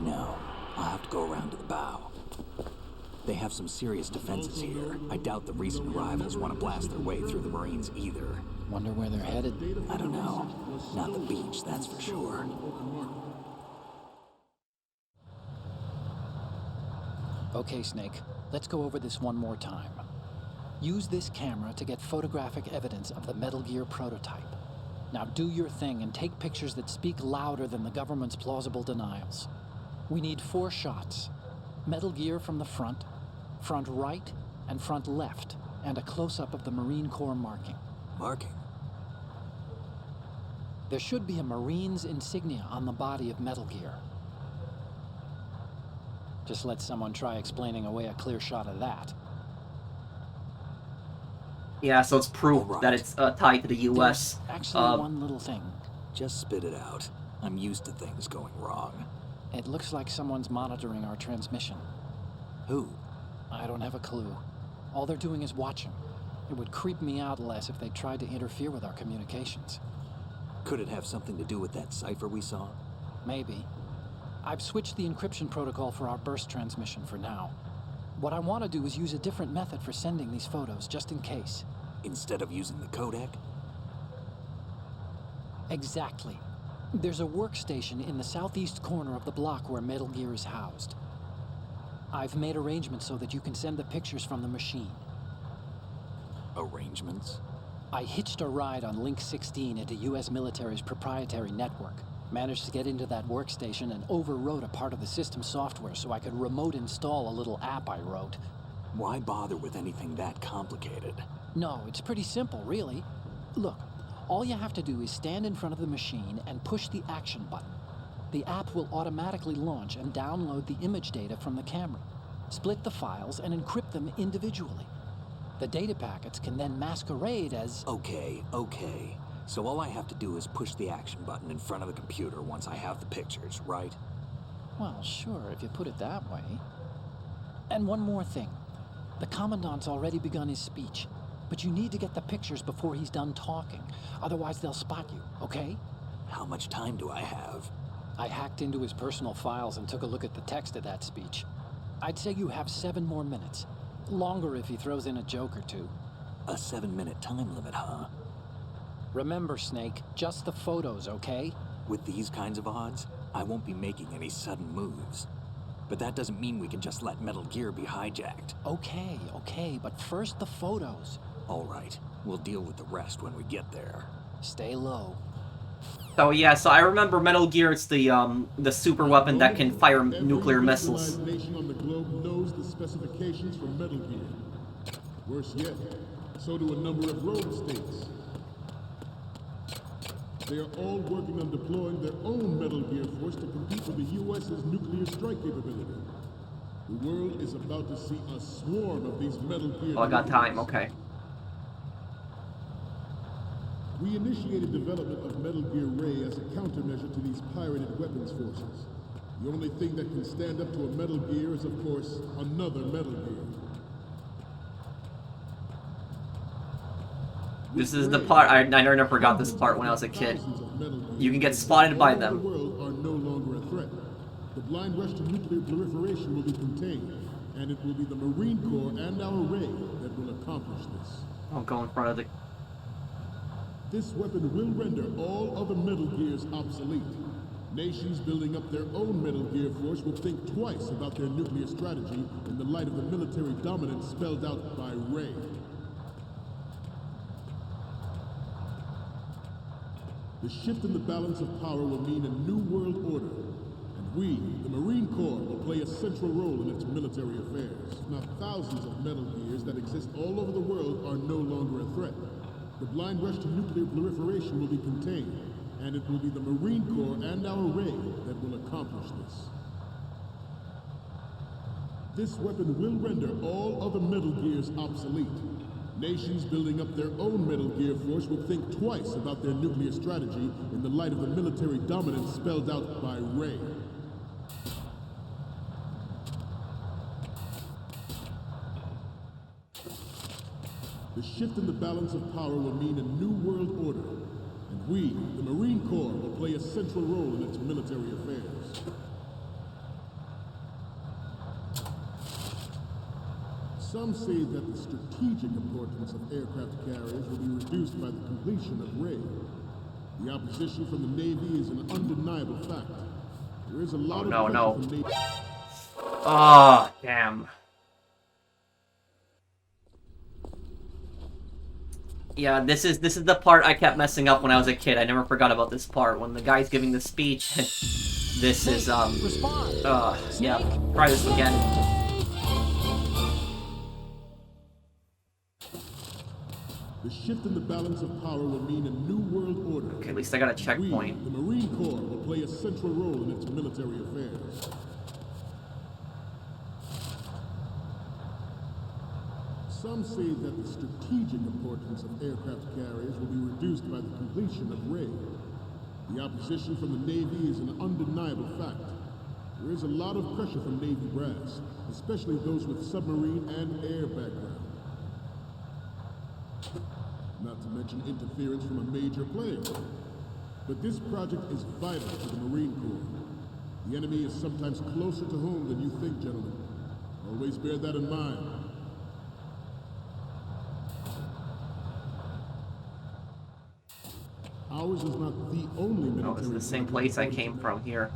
No. I'll have to go around to the bow. They have some serious defenses here. I doubt the recent arrivals want to blast their way through the Marines either. Wonder where they're headed? I don't know. Not the beach, that's for sure. Okay, Snake. Let's go over this one more time. Use this camera to get photographic evidence of the Metal Gear prototype. Now do your thing and take pictures that speak louder than the government's plausible denials. We need 4 shots. Metal Gear from the front right, and front left, and a close-up of the Marine Corps marking. Marking? There should be a Marine's insignia on the body of Metal Gear. Just let someone try explaining away a clear shot of that. Yeah, so it's proof Right. that it's tied to the U.S. There's actually one little thing. Just spit it out. I'm used to things going wrong. It looks like someone's monitoring our transmission. Who? I don't have a clue. All they're doing is watching. It would creep me out less if they tried to interfere with our communications. Could it have something to do with that cipher we saw? Maybe. I've switched the encryption protocol for our burst transmission for now. What I want to do is use a different method for sending these photos, just in case. Instead of using the codec? Exactly. There's a workstation in the southeast corner of the block where Metal Gear is housed. I've made arrangements so that you can send the pictures from the machine. Arrangements? I hitched a ride on Link 16 into U.S. military's proprietary network. Managed to get into that workstation and overwrote a part of the system software so I could remote install a little app I wrote. Why bother with anything that complicated? No, it's pretty simple, really. Look, all you have to do is stand in front of the machine and push the action button. The app will automatically launch and download the image data from the camera, split the files, and encrypt them individually. The data packets can then masquerade as... Okay. So all I have to do is push the action button in front of the computer once I have the pictures, right? Well, sure, if you put it that way. And one more thing. The Commandant's already begun his speech, but you need to get the pictures before he's done talking. Otherwise, they'll spot you, okay? How much time do I have? I hacked into his personal files and took a look at the text of that speech. I'd say you have 7 more minutes. Longer if he throws in a joke or two. A 7-minute time limit, huh? Remember, Snake, just the photos, okay? With these kinds of odds, I won't be making any sudden moves. But that doesn't mean we can just let Metal Gear be hijacked. Okay, but first the photos. All right, we'll deal with the rest when we get there. Stay low. So yeah, so I remember Metal Gear. It's the super weapon that can fire nuclear missiles. Every nation on the globe knows the specifications for Metal Gear. Worse yet, so do a number of rogue states. They are all working on deploying their own Metal Gear force to compete with the U.S.'s nuclear strike capability. The world is about to see a swarm of these Metal Gear. Oh, I got time. Okay. We initiated development of Metal Gear Ray as a countermeasure to these pirated weapons forces. The only thing that can stand up to a Metal Gear is, of course, another Metal Gear. This is the part I never forgot this part when I was a kid. You can get spotted by them. The world are no longer a threat. The blind rush to nuclear proliferation will be contained, and it will be the Marine Corps and our Ray that will accomplish this. I'll go in front of the... This weapon will render all other Metal Gears obsolete. Nations building up their own Metal Gear force will think twice about their nuclear strategy in the light of the military dominance spelled out by Ray. The shift in the balance of power will mean a new world order, and we, the Marine Corps, will play a central role in its military affairs. Now, thousands of Metal Gears that exist all over the world are no longer a threat. The blind rush to nuclear proliferation will be contained, and it will be the Marine Corps and our Ray that will accomplish this. This weapon will render all other Metal Gears obsolete. Nations building up their own Metal Gear force will think twice about their nuclear strategy in the light of the military dominance spelled out by Ray. The shift in the balance of power will mean a new world order, and we, the Marine Corps, will play a central role in its military affairs. Some say that the strategic importance of aircraft carriers will be reduced by the completion of Ray. The opposition from the Navy is an undeniable fact. There is a lot of pressure from Navy. Oh, damn. Yeah, this is the part I kept messing up when I was a kid. I never forgot about this part when the guy's giving the speech. This is yeah. Try this again. The shift in the balance of power will mean a new world order. Okay, at least I got a checkpoint. We, the Marine Corps, will play a central role in its military affairs. Some say that the strategic importance of aircraft carriers will be reduced by the completion of Ray. The opposition from the Navy is an undeniable fact. There is a lot of pressure from Navy brass, especially those with submarine and air background. Not to mention interference from a major player. But this project is vital to the Marine Corps. The enemy is sometimes closer to home than you think, gentlemen. Always bear that in mind. Ours is not the only military... Oh, this is the same place I came from here.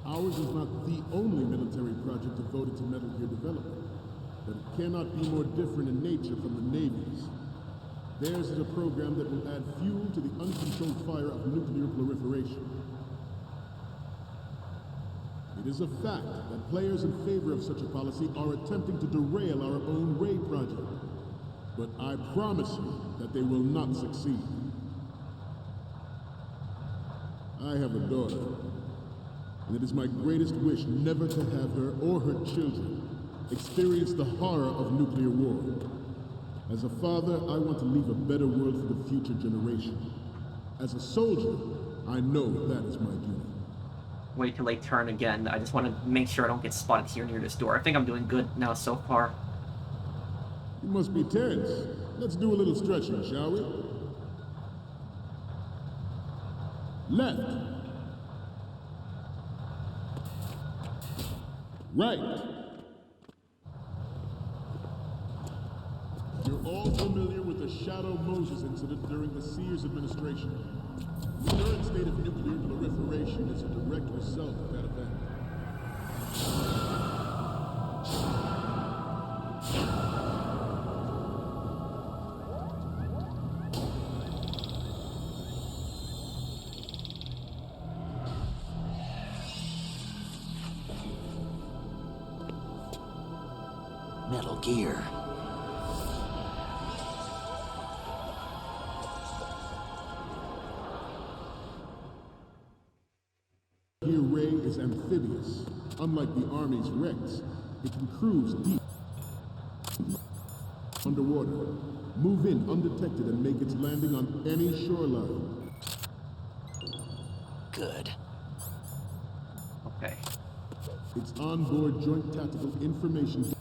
Ours is not the only military project devoted to Metal Gear development. But it cannot be more different in nature from the Navy's. Theirs is a program that will add fuel to the uncontrolled fire of nuclear proliferation. It is a fact that players in favor of such a policy are attempting to derail our own Ray project. But I promise you that they will not succeed. I have a daughter, and it is my greatest wish never to have her or her children experience the horror of nuclear war. As a father, I want to leave a better world for the future generation. As a soldier, I know that is my duty. wait till they turn again. I just want to make sure I don't get spotted here near this door. I think I'm doing good now so far. You must be tense. Let's do a little stretching, shall we? Left. Right. You're all familiar with the Shadow Moses incident during the Sears administration. The current state of nuclear proliferation is a direct result of that event. Metal Gear. Gear Ray is amphibious. Unlike the Army's Rex, it can cruise deep underwater, move in undetected, and make its landing on any shoreline. Good. Okay. Its onboard Joint Tactical Information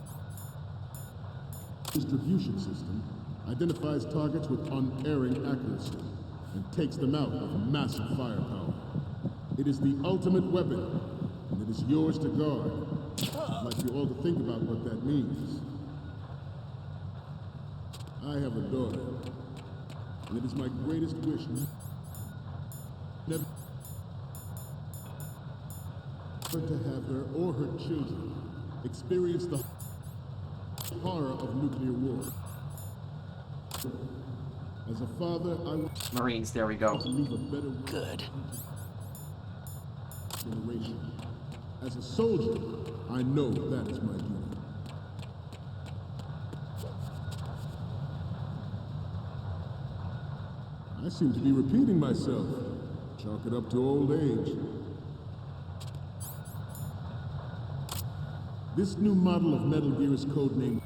Distribution System identifies targets with unerring accuracy and takes them out with massive firepower. It is the ultimate weapon, and it is yours to guard. I'd like you all to think about what that means. I have a daughter, and it is my greatest wish never to have her or her children experience the horror of nuclear war. As a father, I want Marines, there we go. to leave a better world. Good. Generation. As a soldier, I know that is my duty. I seem to be repeating myself. Chalk it up to old age. This new model of Metal Gear is codenamed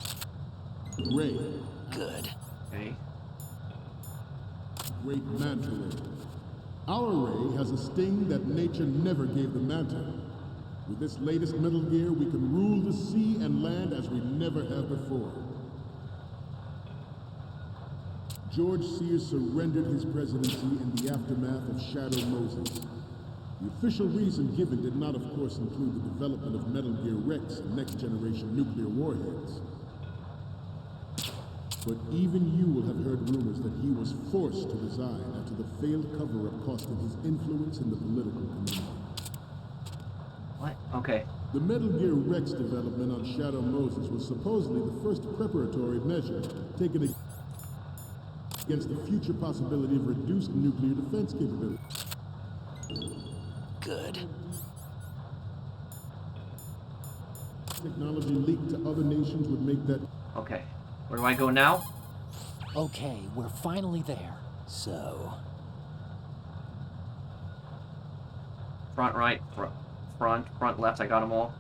Ray. Good. Okay. Great Manta Ray. Our Ray has a sting that nature never gave the Manta. With this latest Metal Gear, we can rule the sea and land as we never have before. George Sears surrendered his presidency in the aftermath of Shadow Moses. The official reason given did not, of course, include the development of Metal Gear Rex and next-generation nuclear warheads. But even you will have heard rumors that he was forced to resign after the failed cover-up costed his influence in the political community. What? Okay. The Metal Gear Rex development on Shadow Moses was supposedly the first preparatory measure taken against the future possibility of reduced nuclear defense capability. Good. Technology leaked to other nations would make that... Okay. Where do I go now? Okay, we're finally there. So, Front right, front left, I got them all.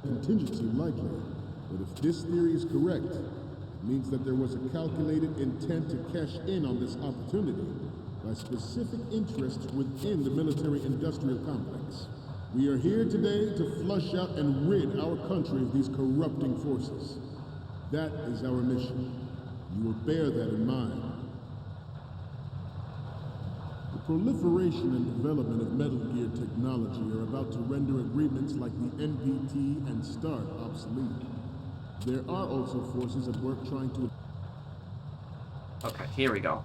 Contingency likely, but if this theory is correct, it means that there was a calculated intent to cash in on this opportunity by specific interests within the military-industrial complex. We are here today to flush out and rid our country of these corrupting forces. That is our mission. You will bear that in mind. The proliferation and development of Metal Gear technology are about to render agreements like the NPT and START obsolete. There are also forces at work trying to... Okay, here we go.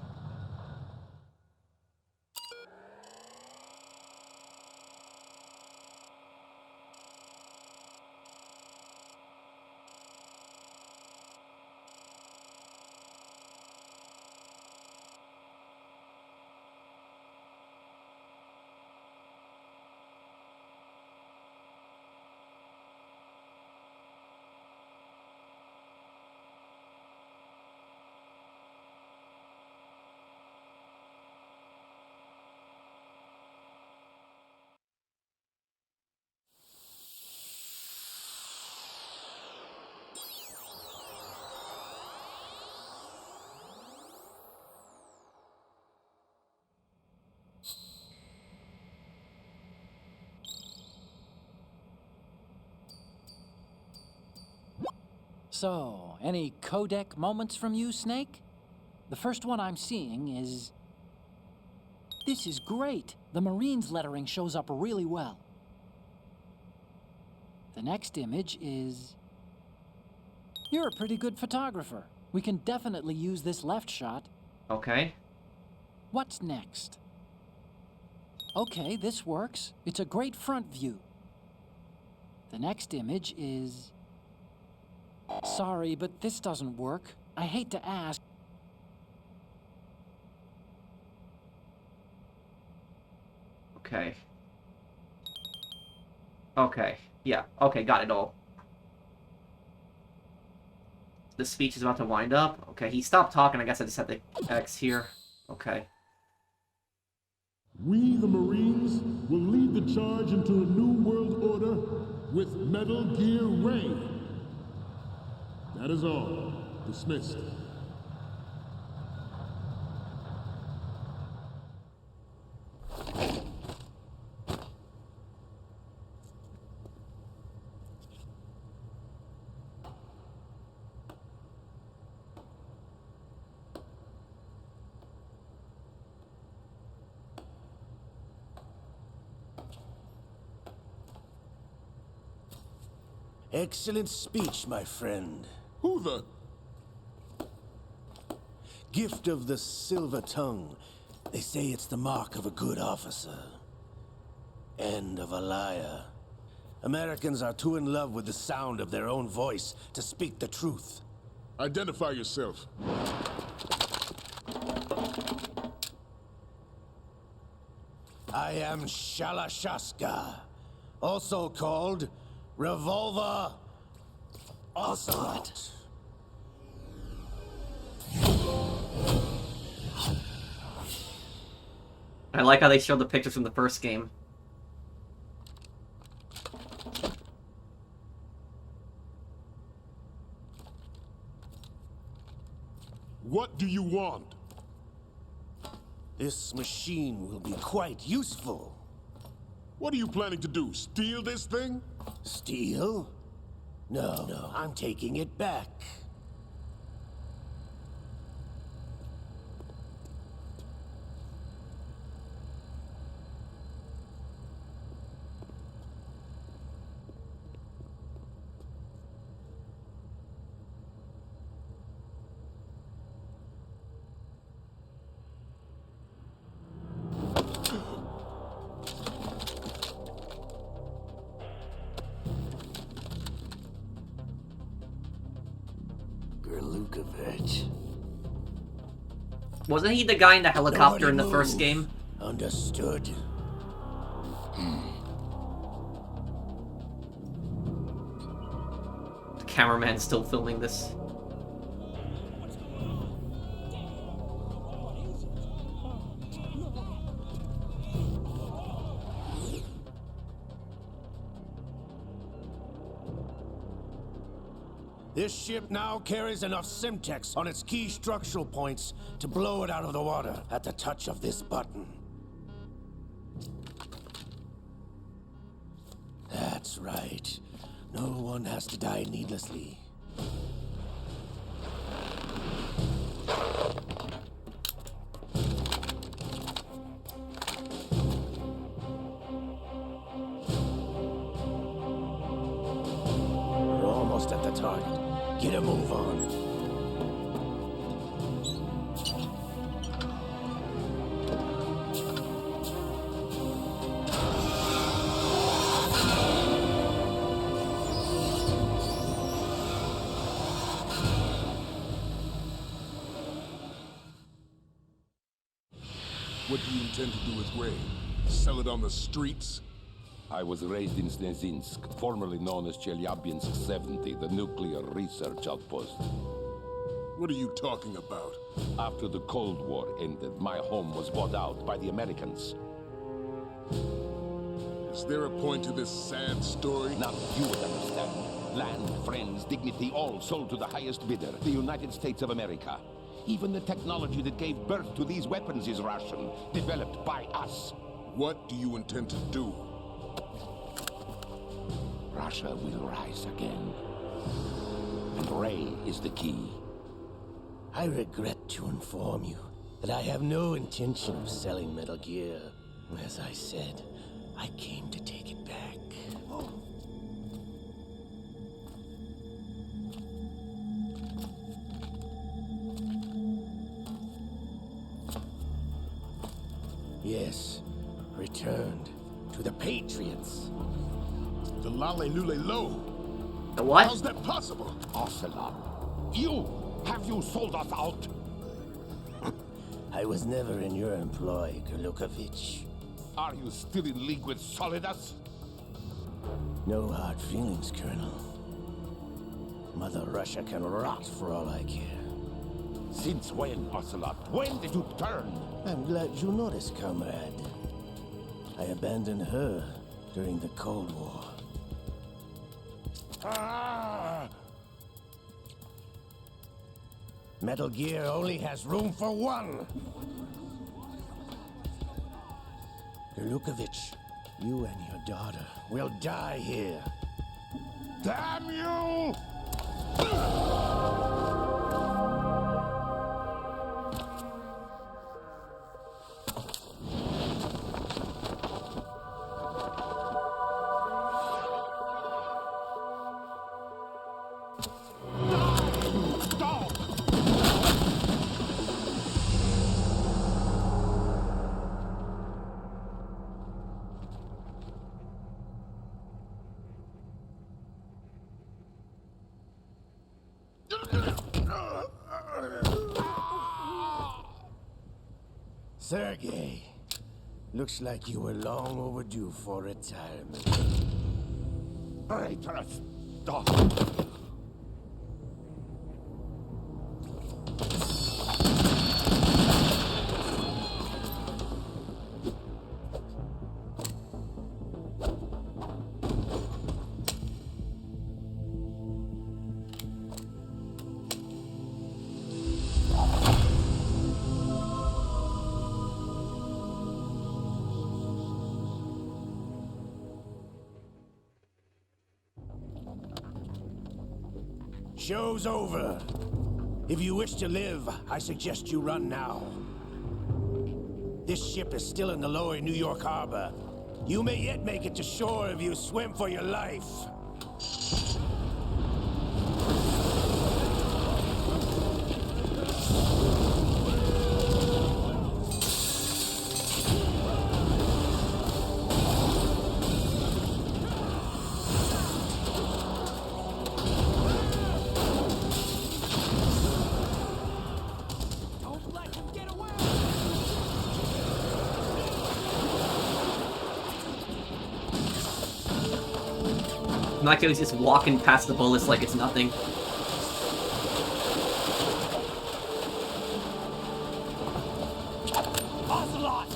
So, any codec moments from you, Snake? The first one I'm seeing is... This is great! The Marines lettering shows up really well. The next image is... You're a pretty good photographer. We can definitely use this left shot. Okay. What's next? Okay, this works. It's a great front view. The next image is... Sorry, but this doesn't work. I hate to ask. Okay. Okay. Yeah. Okay, got it all. The speech is about to wind up. Okay, he stopped talking. I guess I just had the X here. Okay. We, the Marines, will lead the charge into a new world order with Metal Gear Ray. That is all. Dismissed. Excellent speech, my friend. Who the... Gift of the silver tongue. They say it's the mark of a good officer. And of a liar. Americans are too in love with the sound of their own voice to speak the truth. Identify yourself. I am Shalashaska, also called Revolver Ocelot. I like how they showed the pictures from the first game. What do you want? This machine will be quite useful. What are you planning to do? Steal this thing? Steal? No, I'm taking it back. Wasn't he the guy in the helicopter in the first game? Understood. The cameraman's still filming this. This ship now carries enough Simtex on its key structural points to blow it out of the water at the touch of this button. That's right. No one has to die needlessly. We're almost at the target. Get a move on. What do you intend to do with Ray? Sell it on the streets? I was raised in Snezinsk, formerly known as Chelyabinsk 70, the nuclear research outpost. What are you talking about? After the Cold War ended, my home was bought out by the Americans. Is there a point to this sad story? Now you would understand. Land, friends, dignity, all sold to the highest bidder, the United States of America. Even the technology that gave birth to these weapons is Russian, developed by us. What do you intend to do? Russia will rise again. Gray is the key. I regret to inform you that I have no intention of selling Metal Gear. As I said, I came to take it back. Yes, returned to the Patriots. The Lale Lule Lo. The what? How's that possible? Ocelot, have you sold us out? I was never in your employ, Golukovich. Are you still in league with Solidus? No hard feelings, Colonel. Mother Russia can rot for all I care. Since when, Ocelot? When did you turn? I'm glad you noticed, comrade. I abandoned her during the Cold War. Ah! Metal Gear only has room for one! Golukovich, you and your daughter will die here. Damn you! Sergei, looks like you were long overdue for retirement. Traitorous dog! Show's over. If you wish to live, I suggest you run now. This ship is still in the lower New York harbor. You may yet make it to shore if you swim for your life. Mako's just walking past the bullets like it's nothing. Ocelot!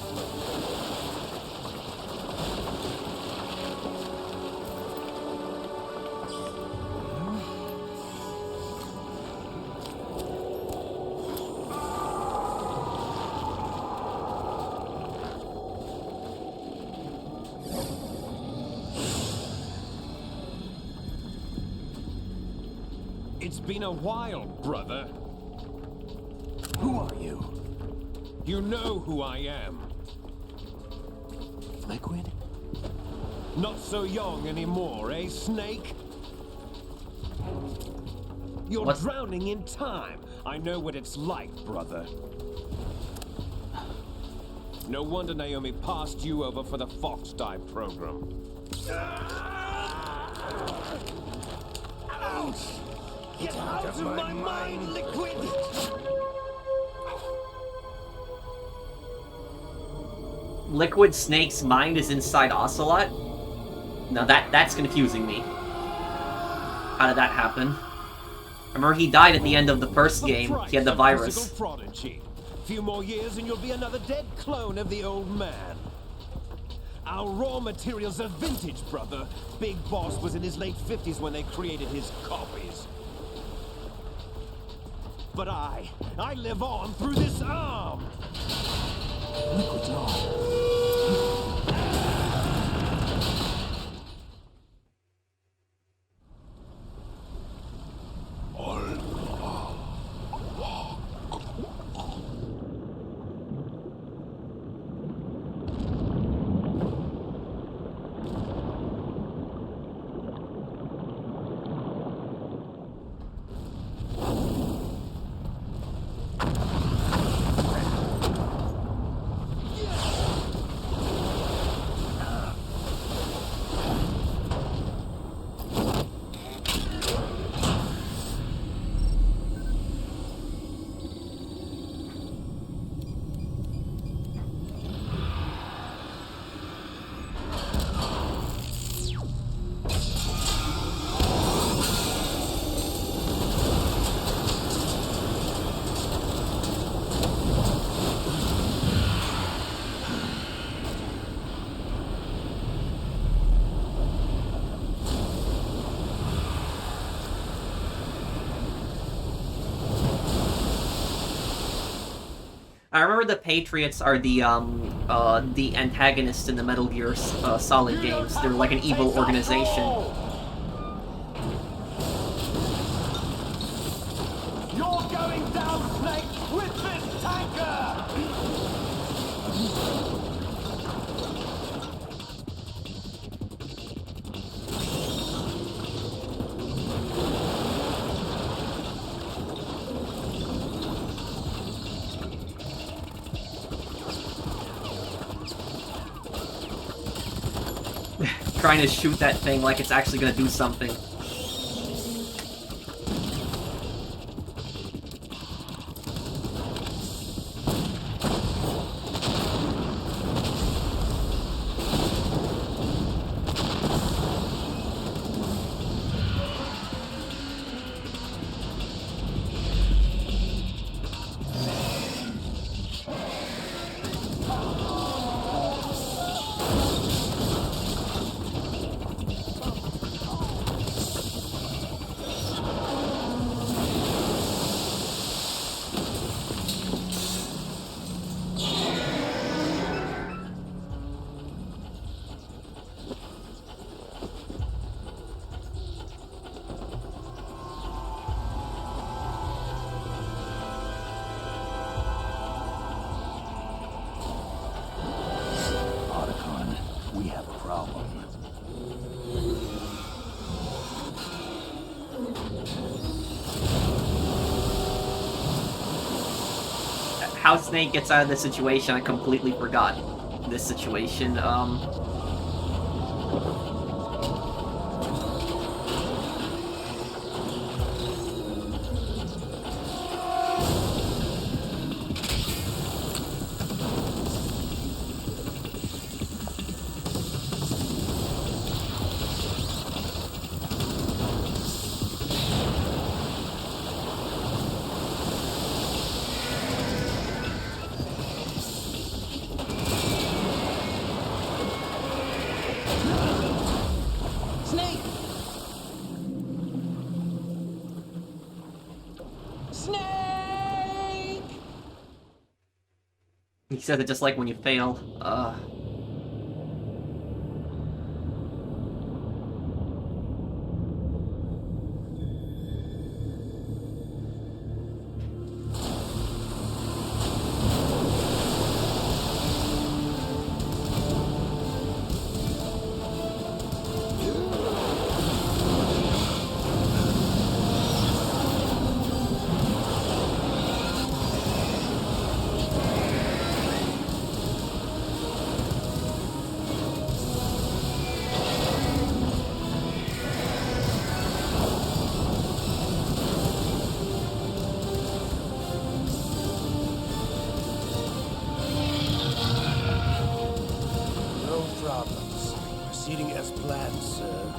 It's been a while, brother. Who are you? You know who I am. Liquid? Not so young anymore, eh, Snake? You're What? drowning in time. I know what it's like, brother. No wonder Naomi passed you over for the Fox Die program. Ouch! Get out of my mind, Liquid! Liquid Snake's mind is inside Ocelot? Now that's confusing me. How did that happen? Remember, he died at the end of the first game. He had the virus. Prodigy. Few more years and you'll be another dead clone of the old man. Our raw materials are vintage, brother. Big Boss was in his late 50s when they created his copies. But I live on through this arm! Liquid's on. I remember the Patriots are the antagonists in the Metal Gear Solid games. They're like an evil organization. You're going down, Snake, with this tanker! Trying to shoot that thing like it's actually gonna do something. We have a problem. How Snake gets out of this situation, I completely forgot. This situation, Snake! Snake! he says it just like when you fail. No problems. Proceeding as planned, sir.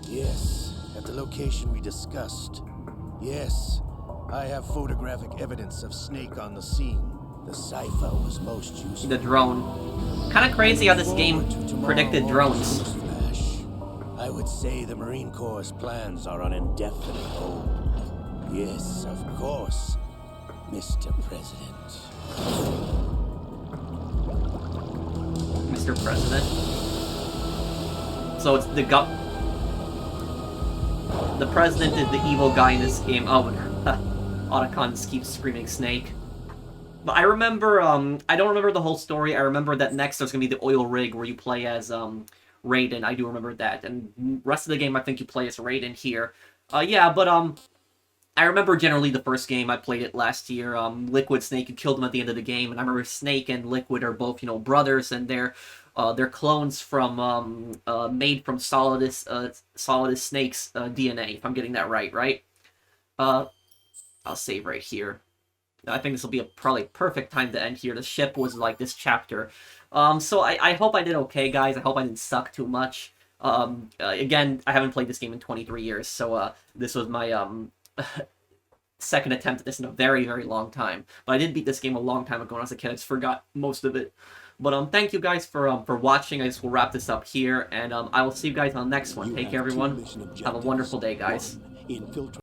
Yes, at the location we discussed. Yes, I have photographic evidence of Snake on the scene. The cipher was most useful. The drone. Kind of crazy how this game predicted drones. Flash. I would say the Marine Corps' plans are on indefinite hold. Yes, of course, Mr. President. Mr. President. So it's the president is the evil guy in this game. Oh, Otacon just keeps screaming Snake. But I remember, I don't remember the whole story. I remember that next there's gonna be the oil rig where you play as, Raiden. I do remember that. And rest of the game, I think you play as Raiden here. Yeah, but, I remember generally the first game, I played it last year, Liquid Snake, you killed him at the end of the game, and I remember Snake and Liquid are both, you know, brothers, and they're clones from, made from Solidus Snake's, DNA, if I'm getting that right? I'll save right here. I think this will be a probably perfect time to end here. The ship was like this chapter. So I hope I did okay, guys. I hope I didn't suck too much. Again, I haven't played this game in 23 years, so this was my second attempt at this in a very, very long time. But I did beat this game a long time ago when I was a kid. I just forgot most of it. But thank you guys for watching. I just will wrap this up here, and I will see you guys on the next one. Take care, everyone. Have a wonderful day, guys. Infiltration.